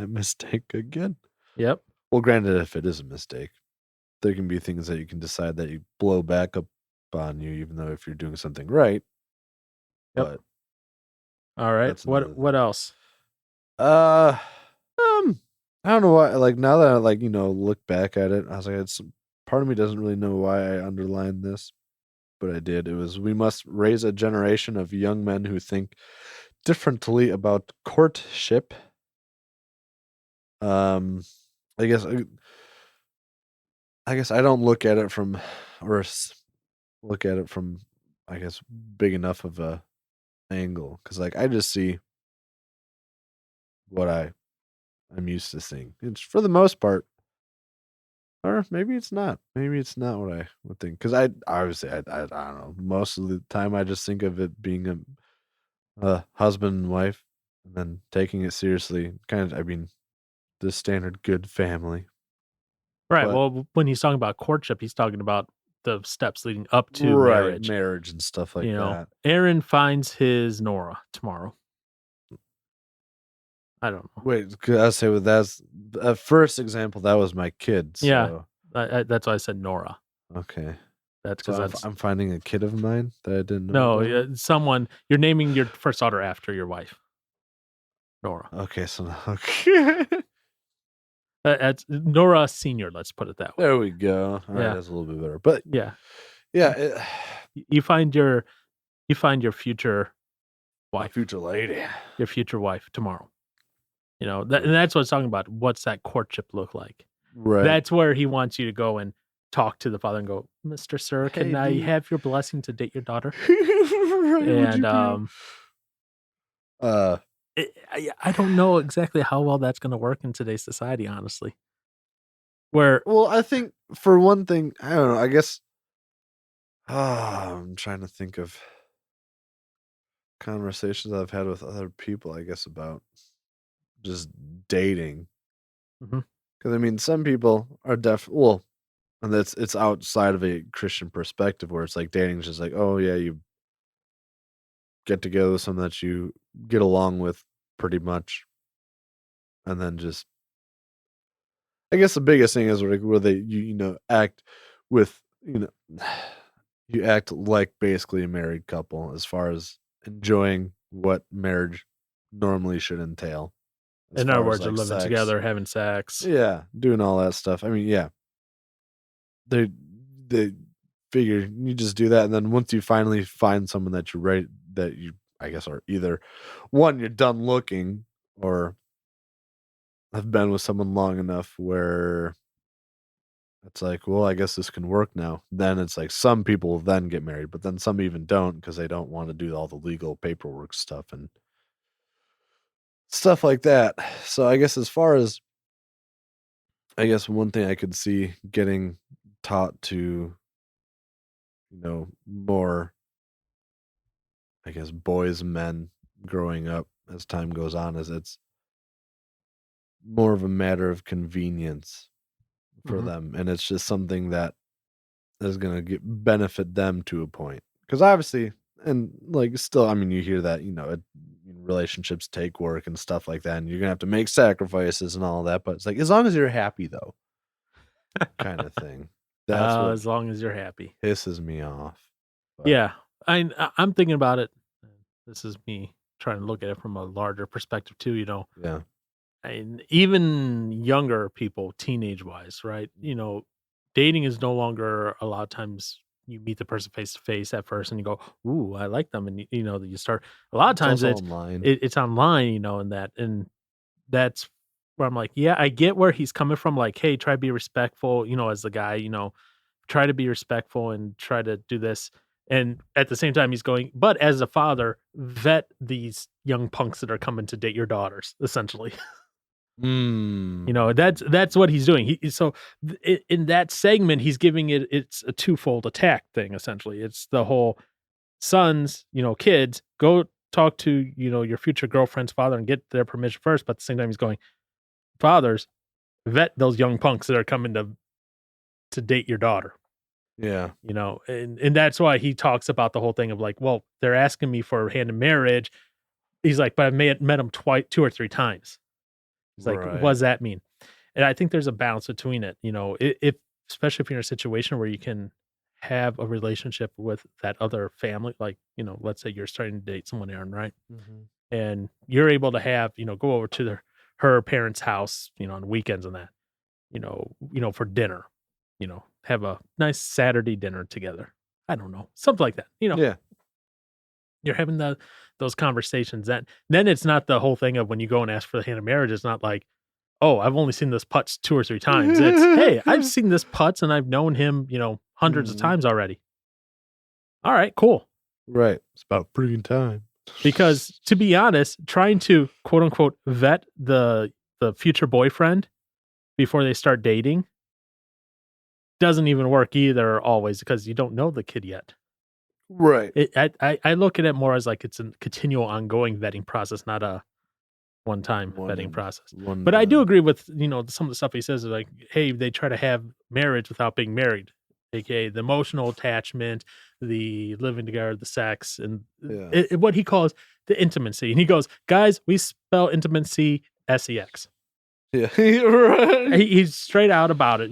mistake again. Yep. Well, granted, if it is a mistake, there can be things that you can decide that you blow back up on you, even though if you're doing something right. Yep. But all right. What else? I don't know why. Like, now that I look back at it, I was like, part of me doesn't really know why I underlined this, but I did. It was, we must raise a generation of young men who think differently about courtship. I guess I don't look at it from, I guess, big enough of a angle, because like I just see what I'm used to seeing. It's for the most part, or maybe it's not. Maybe it's not what I would think. Because I don't know. Most of the time, I just think of it being a husband and wife, and then taking it seriously. Kind of, I mean, the standard good family. Right. Well, when he's talking about courtship, he's talking about the steps leading up to marriage and stuff like that. Aaron finds his Nora tomorrow. I don't know. Wait, I say, well, that's a first example. That was my kid. So. Yeah, that's why I said Nora. Okay, that's because I'm finding a kid of mine that I didn't know. No, someone you're naming your first daughter after your wife, Nora. Okay, so okay. That's Nora Senior. Let's put it that way. There we go. All right, that's a little bit better. But yeah. You find your future wife, future lady, your future wife tomorrow. And that's what it's talking about. What's that courtship look like? Right. That's where he wants you to go and talk to the father and go, Mr. Sir, can I have your blessing to date your daughter? And I don't know exactly how well that's going to work in today's society, honestly. Well, I think for one thing, I don't know. I guess I'm trying to think of conversations I've had with other people, I guess, about just dating. Because I mean, some people are and it's outside of a Christian perspective, where it's like dating is just like, oh yeah, you get together with someone that you get along with pretty much, and then just, I guess the biggest thing is where they act with you act like basically a married couple as far as enjoying what marriage normally should entail. In other words, they're living together, having sex. Yeah, doing all that stuff. I mean, yeah. They figure you just do that, and then once you finally find someone that you're right, that you, I guess, are either one, you're done looking, or have been with someone long enough where it's like, well, I guess this can work now. Then it's like some people then get married, but then some even don't because they don't want to do all the legal paperwork stuff and stuff like that. So I guess as far as, I guess one thing I could see getting taught to, more, I guess, boys and men growing up as time goes on, is it's more of a matter of convenience for them. And it's just something that is going to benefit them to a point. Because obviously, and like still, I mean, you hear that, relationships take work and stuff like that, and you're going to have to make sacrifices and all that. But it's like, as long as you're happy, though, kind of thing. That's what, as long as you're happy, pisses me off. But. Yeah, I'm thinking about it. This is me trying to look at it from a larger perspective too. Yeah. And even younger people, teenage wise, right? Dating is no longer a lot of times you meet the person face to face at first and you go, ooh, I like them. And you start, a lot of It's times also online. it's online, and that's where I'm like, yeah, I get where he's coming from. Like, hey, try to be respectful, as the guy, try to be respectful and try to do this. And at the same time, he's going, but as a father, vet these young punks that are coming to date your daughters, essentially. That's what he's doing. In that segment, he's giving it's a twofold attack thing. Essentially, it's the whole sons, kids, go talk to your future girlfriend's father and get their permission first. But at the same time, he's going, fathers, vet those young punks that are coming to date your daughter. Yeah. And that's why he talks about the whole thing of like, well, they're asking me for a hand in marriage. He's like, but I met them two or three times. He's like, what does that mean? And I think there's a balance between it. If especially if you're in a situation where you can have a relationship with that other family, like, let's say you're starting to date someone, Aaron, right? Mm-hmm. And you're able to have, go over to her parents' house, on weekends and that, for dinner, have a nice Saturday dinner together. I don't know, something like that, Yeah. You're having those conversations. That then it's not the whole thing of when you go and ask for the hand of marriage. It's not like, oh, I've only seen this putz 2 or 3 times. It's, hey, I've seen this putz and I've known him, hundreds of times already. All right, cool. Right. It's about freaking time. Because to be honest, trying to quote unquote vet the future boyfriend before they start dating doesn't even work either always, because you don't know the kid yet. Right. I look at it more as like it's a continual ongoing vetting process, not a one-time vetting process. But I do agree with, some of the stuff he says, like, hey, they try to have marriage without being married, aka the emotional attachment, the living together, the sex, and what he calls the intimacy. And he goes, guys, we spell intimacy sex. Yeah, right. He's straight out about it.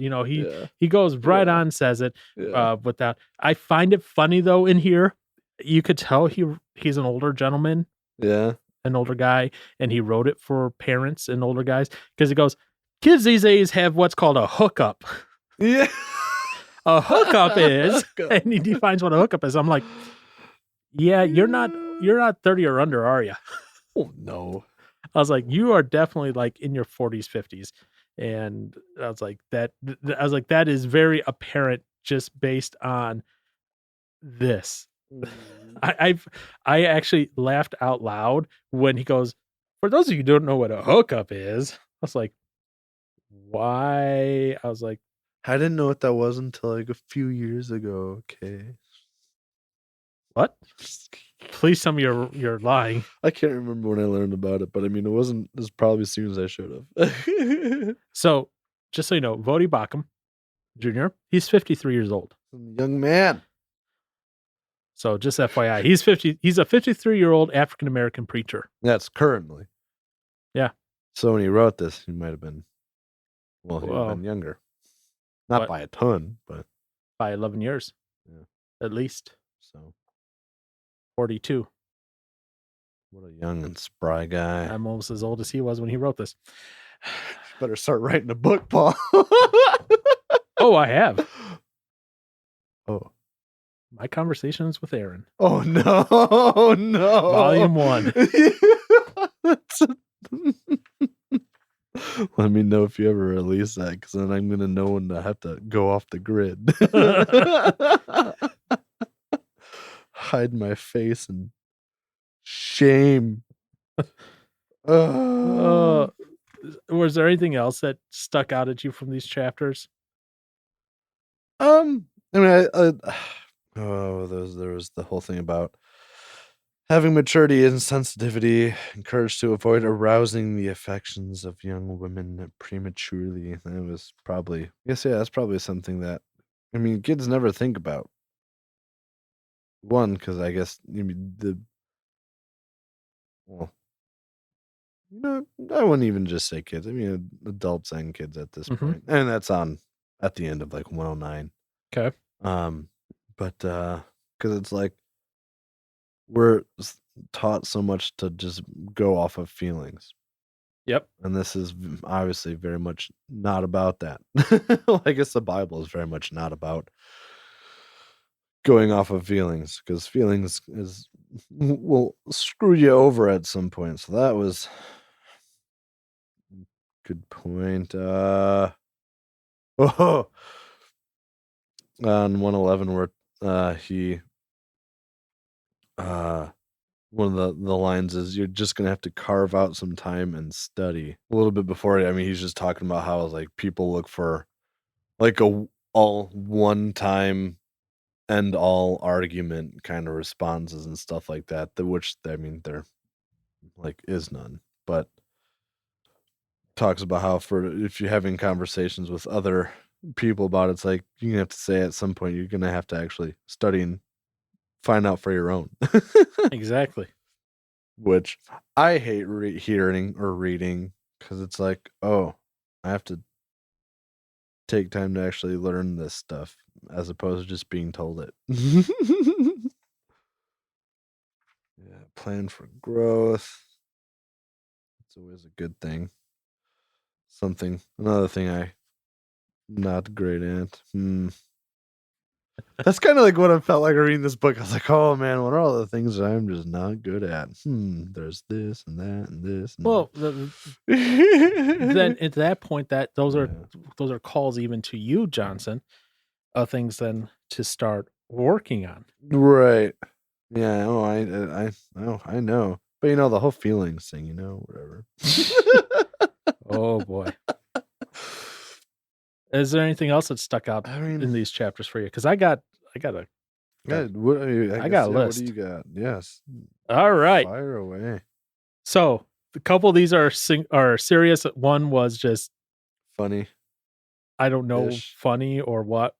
He goes right on, says it without. I find it funny though. In here, you could tell he's an older gentleman. Yeah, an older guy, and he wrote it for parents and older guys because he goes, kids these days have what's called a hookup. Yeah, a hookup is, and he defines what a hookup is. I'm like, yeah, you're not 30 or under, are you? Oh no. I was like, you are definitely like in your 40s, 50s. And I was like, that is very apparent just based on this. I actually laughed out loud when he goes, for those of you who don't know what a hookup is. I was like, why? I was like, I didn't know what that was until like a few years ago. Okay. What? Please tell me you're lying. I can't remember when I learned about it, but I mean, it was probably as soon as I should have. So, just so you know, Vodi Bakum Jr., he's 53 years old. Young man. So, just FYI, he's a 53-year-old African-American preacher. That's currently. Yeah. So, when he wrote this, he might have been, he would have been younger. Not by a ton, but by 11 years. Yeah. At least. So 42. What a young and spry guy. I'm almost as old as he was when he wrote this. You better start writing a book, Paul. Oh, I have. Oh. My Conversations with Aaron. Oh, no. Volume 1. Let me know if you ever release that, because then I'm going to know when to have to go off the grid. Hide my face in shame. Was there anything else that stuck out at you from these chapters? I mean, there was the whole thing about having maturity and sensitivity, encouraged to avoid arousing the affections of young women prematurely. That was probably, that's probably something that, I mean, kids never think about. One, because I guess I wouldn't even just say kids. I mean, adults and kids at this point, and that's at the end of like 109. Okay. But because it's like we're taught so much to just go off of feelings. Yep. And this is obviously very much not about that. I guess the Bible is very much not about going off of feelings, because feelings will screw you over at some point. So that was good point. On 111 where he one of the lines is, you're just gonna have to carve out some time and study. A little bit before, I mean, he's just talking about how like people look for like all one time end all argument kind of responses and stuff like that, which I mean there like is none, but talks about how for if you're having conversations with other people about it, it's like you're gonna have to say at some point you're gonna have to actually study and find out for your own. Exactly. Which I hate hearing or reading, because it's like, oh, I have to take time to actually learn this stuff as opposed to just being told it. Yeah, plan for growth. It's always a good thing. Another thing I'm not great at. That's kind of like what I felt like reading this book. I was like, oh man, what are all the things that I'm just not good at? There's this and that and this. And well, then at that point, those are calls even to you, Johnson, of things then to start working on. Right. Yeah. Oh, I know. But you know, the whole feelings thing, whatever. Oh boy. Is there anything else that stuck out in these chapters for you? Because I got a list. What do you got? Yes. All right. Fire away. So a couple of these are serious. One was just funny. I don't know, funny or what.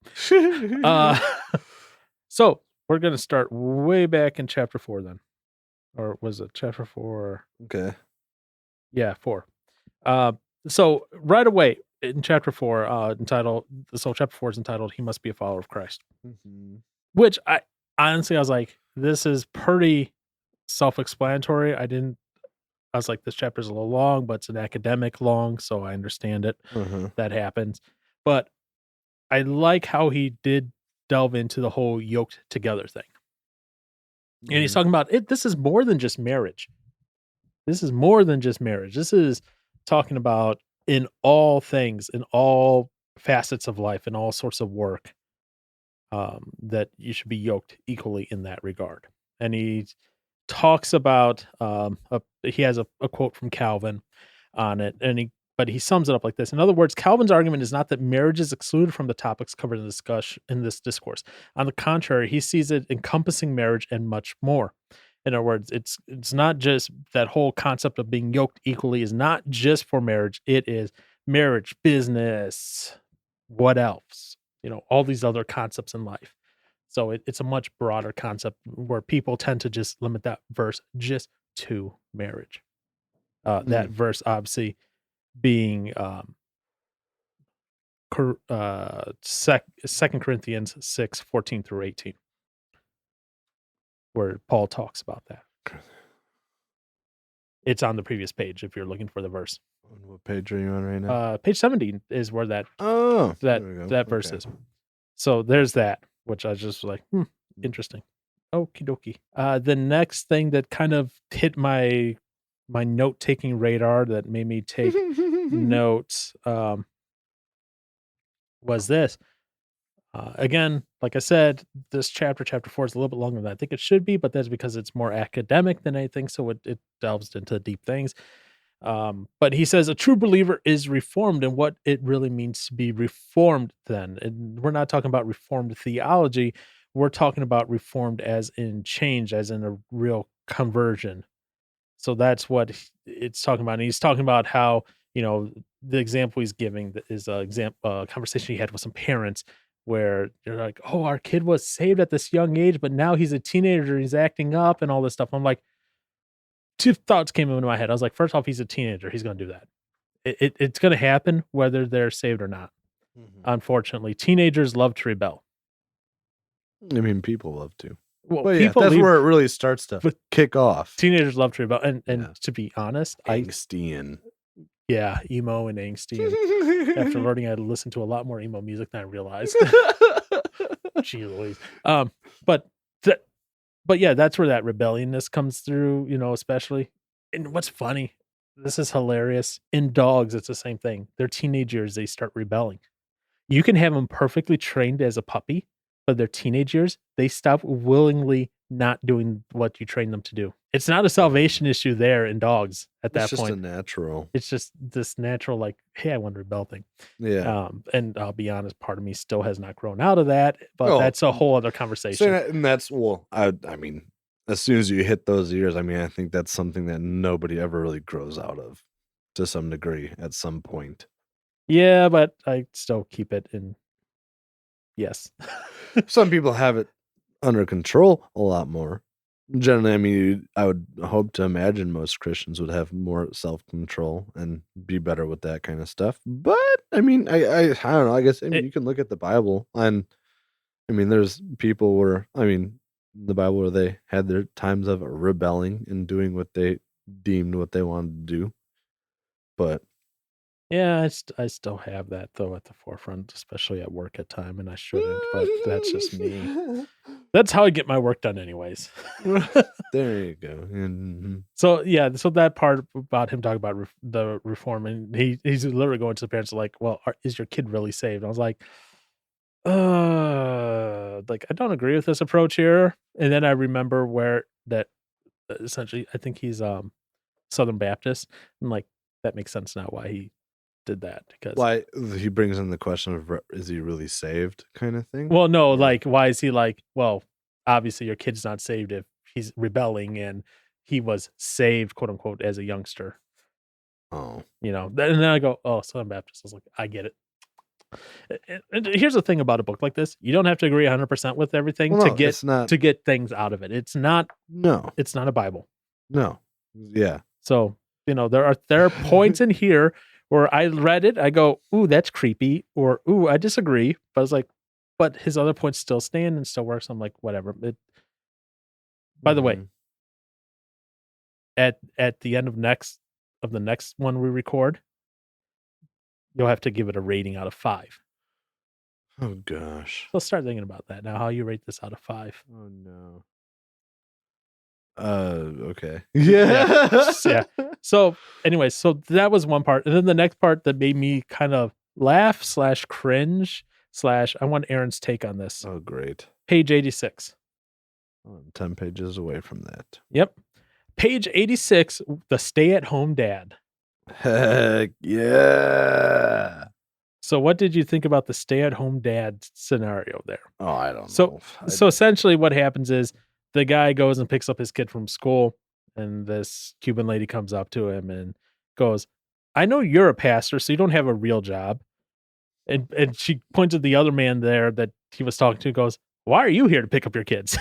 So we're gonna start way back in chapter 4 then, or was it chapter 4? Okay. Yeah, 4. So right away in chapter 4, chapter 4 is entitled "He Must Be a Follower of Christ," which I honestly was like, this is pretty self-explanatory. I was like, this chapter is a little long, but it's an academic long, so I understand it. That happens. But I like how he did delve into the whole yoked together thing. And he's talking about it. This is more than just marriage. This is talking about in all things, in all facets of life, in all sorts of work, that you should be yoked equally in that regard. And he talks about, he has a quote from Calvin on it, but he sums it up like this. In other words, Calvin's argument is not that marriage is excluded from the topics covered in this discourse. On the contrary, he sees it encompassing marriage and much more. In other words, it's not just that whole concept of being yoked equally is not just for marriage. It is marriage, business, what else? All these other concepts in life. So it's a much broader concept where people tend to just limit that verse just to marriage. That verse obviously being 2 Corinthians 6:14-18, where Paul talks about that. It's on the previous page if you're looking for the verse. What page are you on right now? Page 17 is where that verse is. So there's that, which I just was like, interesting. Okie dokie. The next thing that kind of hit my note-taking radar that made me take notes was this. Again, like I said, this chapter 4 is a little bit longer than I think it should be, but that's because it's more academic than anything, so it delves into deep things. But he says a true believer is reformed, and what it really means to be reformed then. And we're not talking about reformed theology. We're talking about reformed as in change, as in a real conversion. So that's what it's talking about. And he's talking about how, the example he's giving is a conversation he had with some parents where they're like, oh, our kid was saved at this young age, but now he's a teenager, he's acting up and all this stuff. I'm like, 2 thoughts came into my head. I was like, first off, he's a teenager. He's going to do that. It's going to happen whether they're saved or not. Unfortunately, teenagers love to rebel. I mean, people love to. Well, that's where it really starts to kick off. Teenagers love to rebel. And to be honest, angsty emo and angsty. And after learning, I had to listen to a lot more emo music than I realized. Jeez Louise. But yeah, that's where that rebelliousness comes through, especially. And what's funny, this is hilarious. In dogs, it's the same thing. They're teenage years, they start rebelling. You can have them perfectly trained as a puppy, but their teenage years, they stop willingly not doing what you train them to do. It's not a salvation issue there in dogs at that point. It's just a natural. It's just this natural, like, hey, I want to rebel thing. Yeah. And I'll be honest, part of me still has not grown out of that, but that's a whole other conversation. And that's, I mean, as soon as you hit those years, I mean, I think that's something that nobody ever really grows out of to some degree at some point. Yeah, but I still keep it in. Yes. Some people have it under control a lot more. Generally, I mean, I would hope to imagine most Christians would have more self-control and be better with that kind of stuff. But I mean, I don't know. I guess you can look at the Bible, and I mean, there's people where, I mean, the Bible where they had their times of rebelling and doing what they deemed what they wanted to do. But yeah, I still have that though at the forefront, especially at work at time, and I shouldn't, but that's just me. That's how I get my work done anyways. There you go. Mm-hmm. So yeah, so that part about him talking about the reform, and he's literally going to the parents like, well, is your kid really saved? And I was like, I don't agree with this approach here. And then I remember where that essentially, I think he's Southern Baptist, and like that makes sense now why he did that, because why he brings in the question of is he really saved kind of thing. Well, no, like why is he like, well, obviously your kid's not saved if he's rebelling, and he was saved, quote unquote, as a youngster. Oh, and then I go, oh, Southern Baptist. I was like, I get it. And here's the thing about a book like this: you don't have to agree 100% with everything to get things out of it. It's not a Bible. No, yeah. So there are points in here where I read it, I go, ooh, that's creepy, or ooh, I disagree. But I was like, but his other points still stand and still works. I'm like, whatever. By the way, at the end of the next one we record, you'll have to give it a rating out of 5. Oh gosh. So start thinking about that now. How you rate this out of 5? Oh no. Okay. Yeah. Yeah. So anyway, so that was one part. And then the next part that made me kind of laugh / cringe / I want Aaron's take on this. Oh, great. Page 86. I'm 10 pages away from that. Yep. Page 86, the stay-at-home dad. Heck yeah. So what did you think about the stay-at-home dad scenario there? Oh, I don't know. So essentially what happens is the guy goes and picks up his kid from school, and this Cuban lady comes up to him and goes, I know you're a pastor, so you don't have a real job. And she points at the other man there that he was talking to, goes, why are you here to pick up your kids?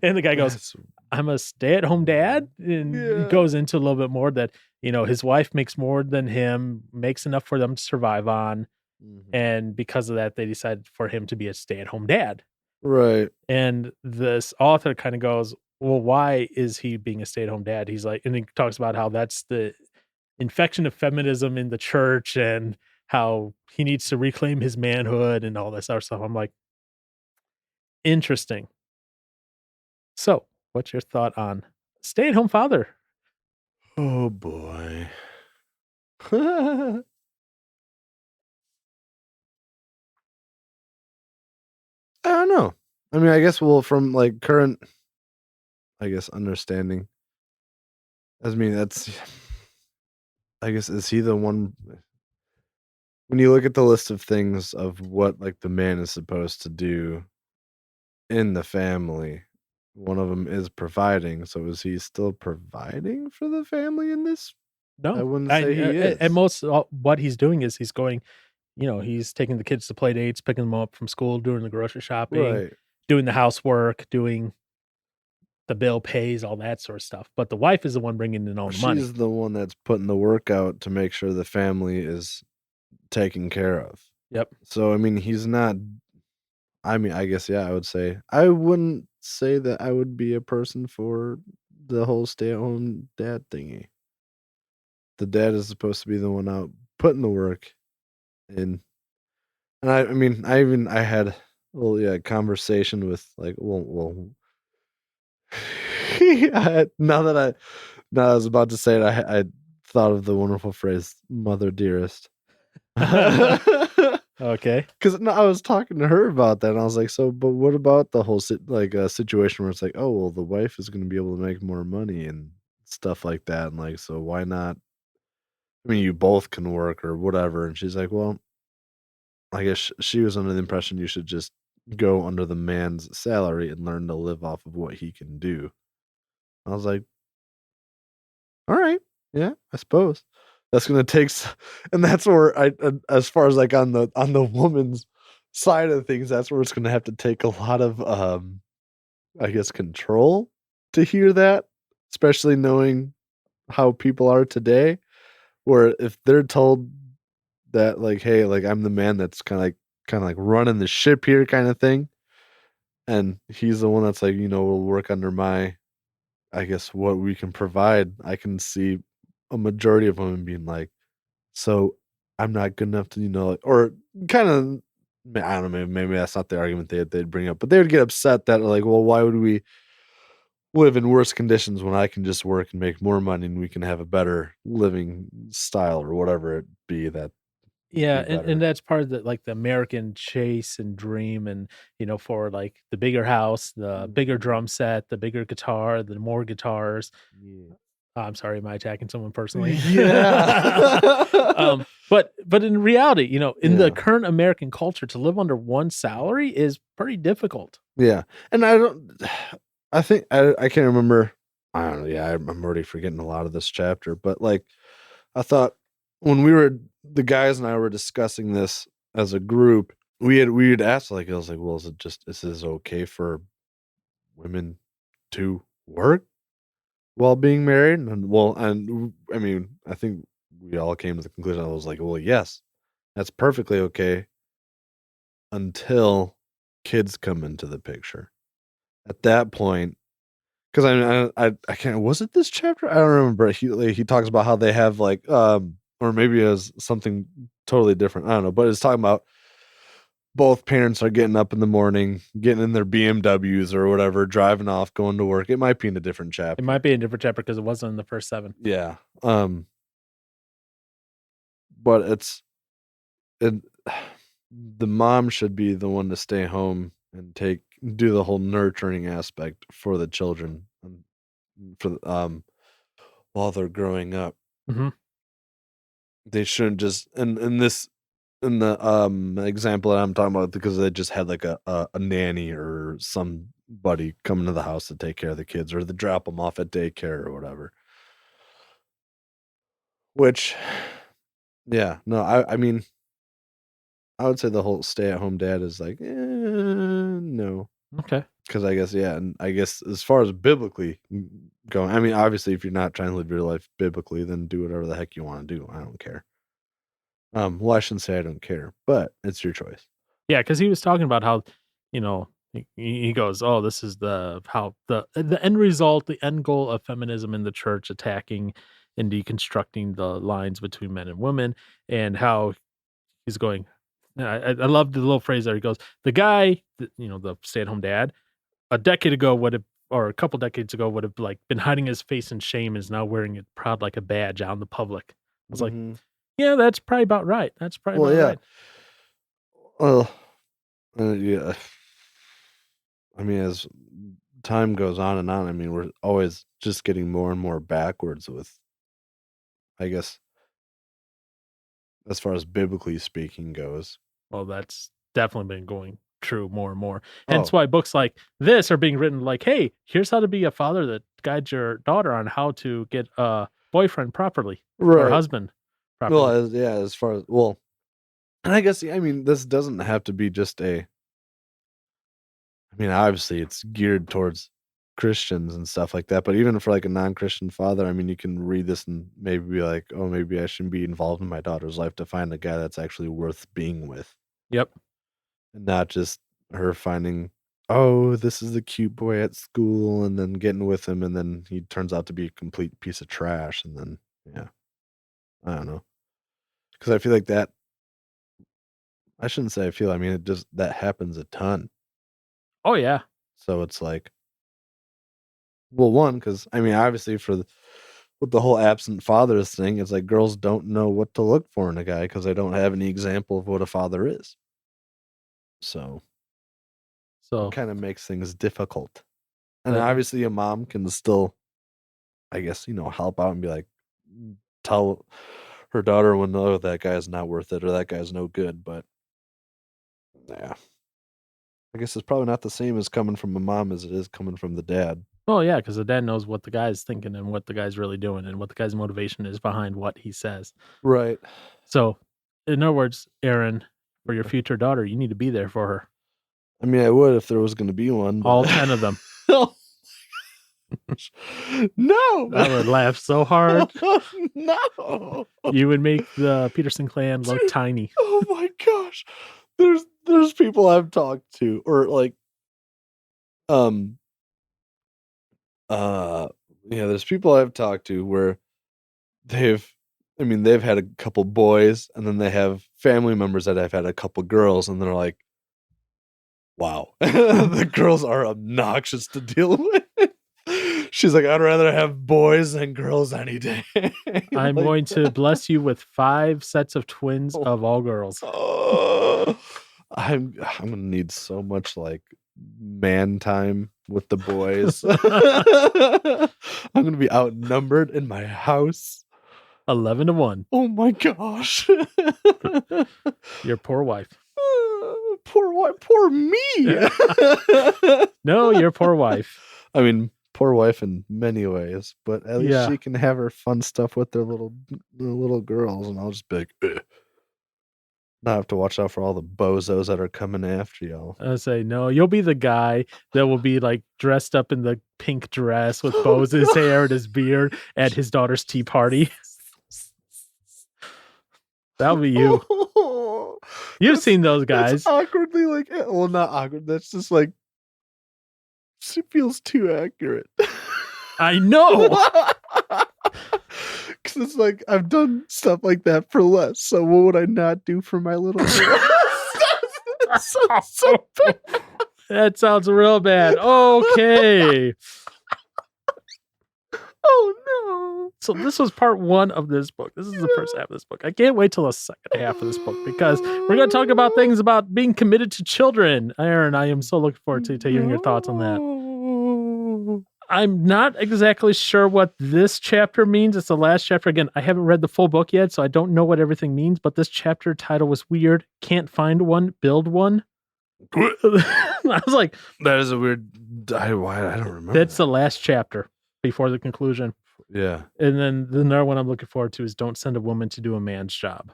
And the guy goes, I'm a stay-at-home dad. And he goes into a little bit more that, his wife makes more than him, makes enough for them to survive on. Mm-hmm. And because of that, they decided for him to be a stay-at-home dad. Right. And this author kind of goes, well, why is he being a stay-at-home dad? He's like, and he talks about how that's the infection of feminism in the church and how he needs to reclaim his manhood and all this other stuff. I'm like, interesting. So, what's your thought on stay-at-home father? Oh boy. I don't know. I mean, I guess from like current, understanding. I mean, I guess, is he the one? When you look at the list of things of what like the man is supposed to do in the family, one of them is providing. So is he still providing for the family in this? No, I wouldn't say he is. At most, what he's doing is he's going, he's taking the kids to play dates, picking them up from school, doing the grocery shopping, doing the housework, doing the bill pays, all that sort of stuff. But the wife is the one bringing in all the money. She's the one that's putting the work out to make sure the family is taken care of. Yep. So, I mean, he's not, I mean, I guess, I would say, I wouldn't say that I would be a person for the whole stay-at-home dad thingy. The dad is supposed to be the one out putting the work in. And I mean, I had well, yeah, conversation with like, well, now I was about to say it, I thought of the wonderful phrase "mother dearest." Okay. Because no, I was talking to her about that, and I was like, "So, but what about the whole situation where it's like, oh, well, the wife is going to be able to make more money and stuff like that, and like, so why not? I mean, you both can work or whatever." And she's like, "Well, I guess she was under the impression you should just go under the man's salary and learn to live off of what he can do." I was like, "All right, yeah, I suppose that's gonna take," and that's where as far as like on the woman's side of things, that's where it's gonna have to take a lot of I guess control to hear that, especially knowing how people are today. Where if they're told that like, hey, like I'm the man that's kind of like running the ship here, kind of thing, and he's the one that's like, will work under my, I guess, what we can provide. I can see a majority of women being like, so I'm not good enough to, or kind of, I don't know, maybe that's not the argument they'd bring up, but they would get upset that like, well, why would we live in worse conditions when I can just work and make more money and we can have a better living style or whatever it be that would Yeah, be and better. that's part of the like the American chase and dream and for like the bigger house, the bigger Mhm. drum set, the bigger guitar, the more guitars. Yeah. I'm sorry, am I attacking someone personally? Yeah. But in reality, in the Yeah. current American culture, to live under one salary is pretty difficult. Yeah. And I don't I think I can't remember. I don't know. Yeah, I'm already forgetting a lot of this chapter, but like I thought when the guys and I were discussing this as a group, we had asked like I was like, well, is this okay for women to work while being married? And well, and I mean, I think we all came to the conclusion. I was like, well, yes, that's perfectly okay until kids come into the picture. At that point, because I mean, I can't. Was it this chapter? I don't remember. He talks about how they have like or maybe it was something totally different. I don't know, but it's talking about both parents are getting up in the morning, getting in their BMWs or whatever, driving off, going to work. It might be in a different It chapter. might be a different chapter because it wasn't in the first 7. Yeah. But it the mom should be the one to stay home and do the whole nurturing aspect for the children and while they're growing up. Mhm. They shouldn't just in the example that I'm talking about because they just had like a nanny or somebody coming to the house to take care of the kids or to drop them off at daycare or whatever. Which, yeah, no, I mean, I would say the whole stay-at-home dad is like, no, Okay. because I guess yeah, and I guess as far as biblically going, I mean, obviously, if you're not trying to live your life biblically, then do whatever the heck you want to do. I don't care. Well, I shouldn't say I don't care, but it's your choice. Yeah, because he was talking about how, he goes, "Oh, this is how the end result, the end goal of feminism in the church attacking and deconstructing the lines between men and women," and how he's going. I love the little phrase there. He goes, "The guy, the stay-at-home dad, a decade ago would have, or a couple decades ago would have like been hiding his face in shame, is now wearing it proud like a badge out in the public." I was like, Hmm. "Yeah, that's probably about right. That's probably Well, about yeah. right." Well, yeah. I mean, as time goes on, I mean, we're always just getting more and more backwards with, I guess, as far as biblically speaking goes. Well, that's definitely been going true more and more. Hence Oh, why books like this are being written like, "Hey, here's how to be a father that guides your daughter on how to get a boyfriend properly or a right. husband Well, properly." as far as, well, and I guess, yeah, I mean, this doesn't have to be just I mean, obviously it's geared towards Christians and stuff like that, but even for like a non-Christian father, I mean, you can read this and maybe be like, oh, maybe I shouldn't be involved in my daughter's life to find a guy that's actually worth being with. Yep. And not just her finding, oh, this is the cute boy at school and then getting with him and then he turns out to be a complete piece of trash and then yeah, I don't know. Cuz I feel like that I shouldn't say I feel. I mean, that happens a ton. Oh yeah. So it's like, well, one, because I mean, obviously with the whole absent fathers thing, it's like girls don't know what to look for in a guy because they don't have any example of what a father is. So it kind of makes things difficult. And obviously a mom can still, I guess, help out and be like, tell her daughter when, oh, that guy's not worth it or that guy's no good. But yeah, I guess it's probably not the same as coming from a mom as it is coming from the dad. Oh yeah, because the dad knows what the guy's thinking and what the guy's really doing and what the guy's motivation is behind what he says. Right. So, in other words, Aaron, for your future daughter, you need to be there for her. I mean, I would if there was going to be one. But... all 10 of them. Oh my gosh. No. I would laugh so hard. No. You would make the Peterson clan look tiny. Oh my gosh. There's people I've talked to, or like, there's people I've talked to where they've had a couple boys and then they have family members that have had a couple girls and they're like, wow, the girls are obnoxious to deal with. She's like, I'd rather have boys than girls any day. I'm like, going to bless you with 5 sets of twins of all girls. I'm gonna need so much like man time with the boys. I'm gonna be outnumbered in my house. 11-1. Oh my gosh. Your poor wife. Poor me. No, your poor wife. I mean, poor wife in many ways, but at least she can have her fun stuff with their little girls, and I'll just be like, ugh. Now I have to watch out for all the bozos that are coming after y'all. I say, no, you'll be the guy that will be like dressed up in the pink dress with bows in his hair and his beard at his daughter's tea party. That'll be you. You've seen those guys. It's awkwardly like, well, not awkward. That's just like, she feels too accurate. I know. Because it's like, I've done stuff like that for less. So what would I not do for my little girl? so bad. That sounds real bad. Okay. Oh no. So this was part 1 of this book. This is the first half of this book. I can't wait till the second half of this book because we're going to talk about things about being committed to children. Aaron, I am so looking forward to hearing your thoughts on that. I'm not exactly sure what this chapter means. It's the last chapter. Again, I haven't read the full book yet, so I don't know what everything means, but this chapter title was weird. Can't find one, build one. I was like, that is a weird, I don't remember. That's the last chapter before the conclusion. Yeah. And then the another one I'm looking forward to is don't send a woman to do a man's job.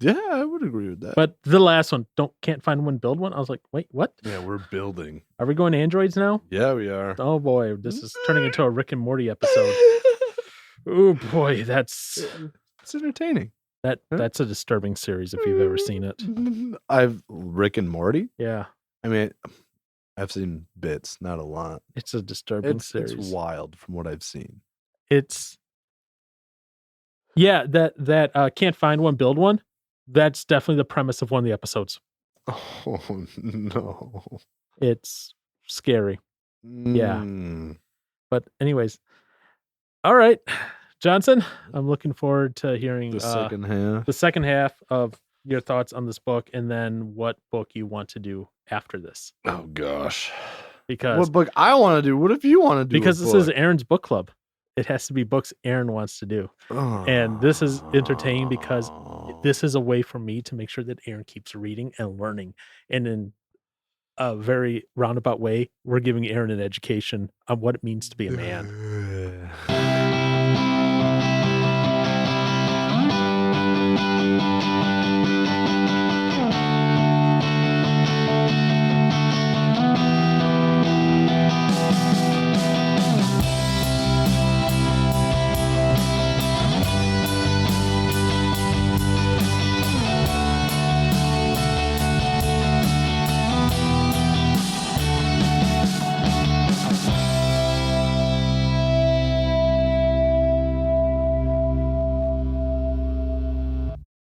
Yeah, I would agree with that. But the last one, can't find one, build one. I was like, wait, what? Yeah, we're building. Are we going to androids now? Yeah, we are. Oh boy, this is turning into a Rick and Morty episode. Oh boy, it's entertaining. That's a disturbing series if you've ever seen it. Rick and Morty? Yeah. I mean, I've seen bits, not a lot. It's a disturbing series. It's wild from what I've seen. It's that can't find one, build one. That's definitely the premise of one of the episodes. Oh no. It's scary. Yeah. But anyways. All right. Johnson, I'm looking forward to hearing the second half of your thoughts on this book and then what book you want to do after this. Oh gosh. Because what book I want to do? What if you want to do? Because this is Aaron's book club. It has to be books Aaron wants to do. And this is entertaining because this is a way for me to make sure that Aaron keeps reading and learning. And in a very roundabout way, we're giving Aaron an education on what it means to be a man.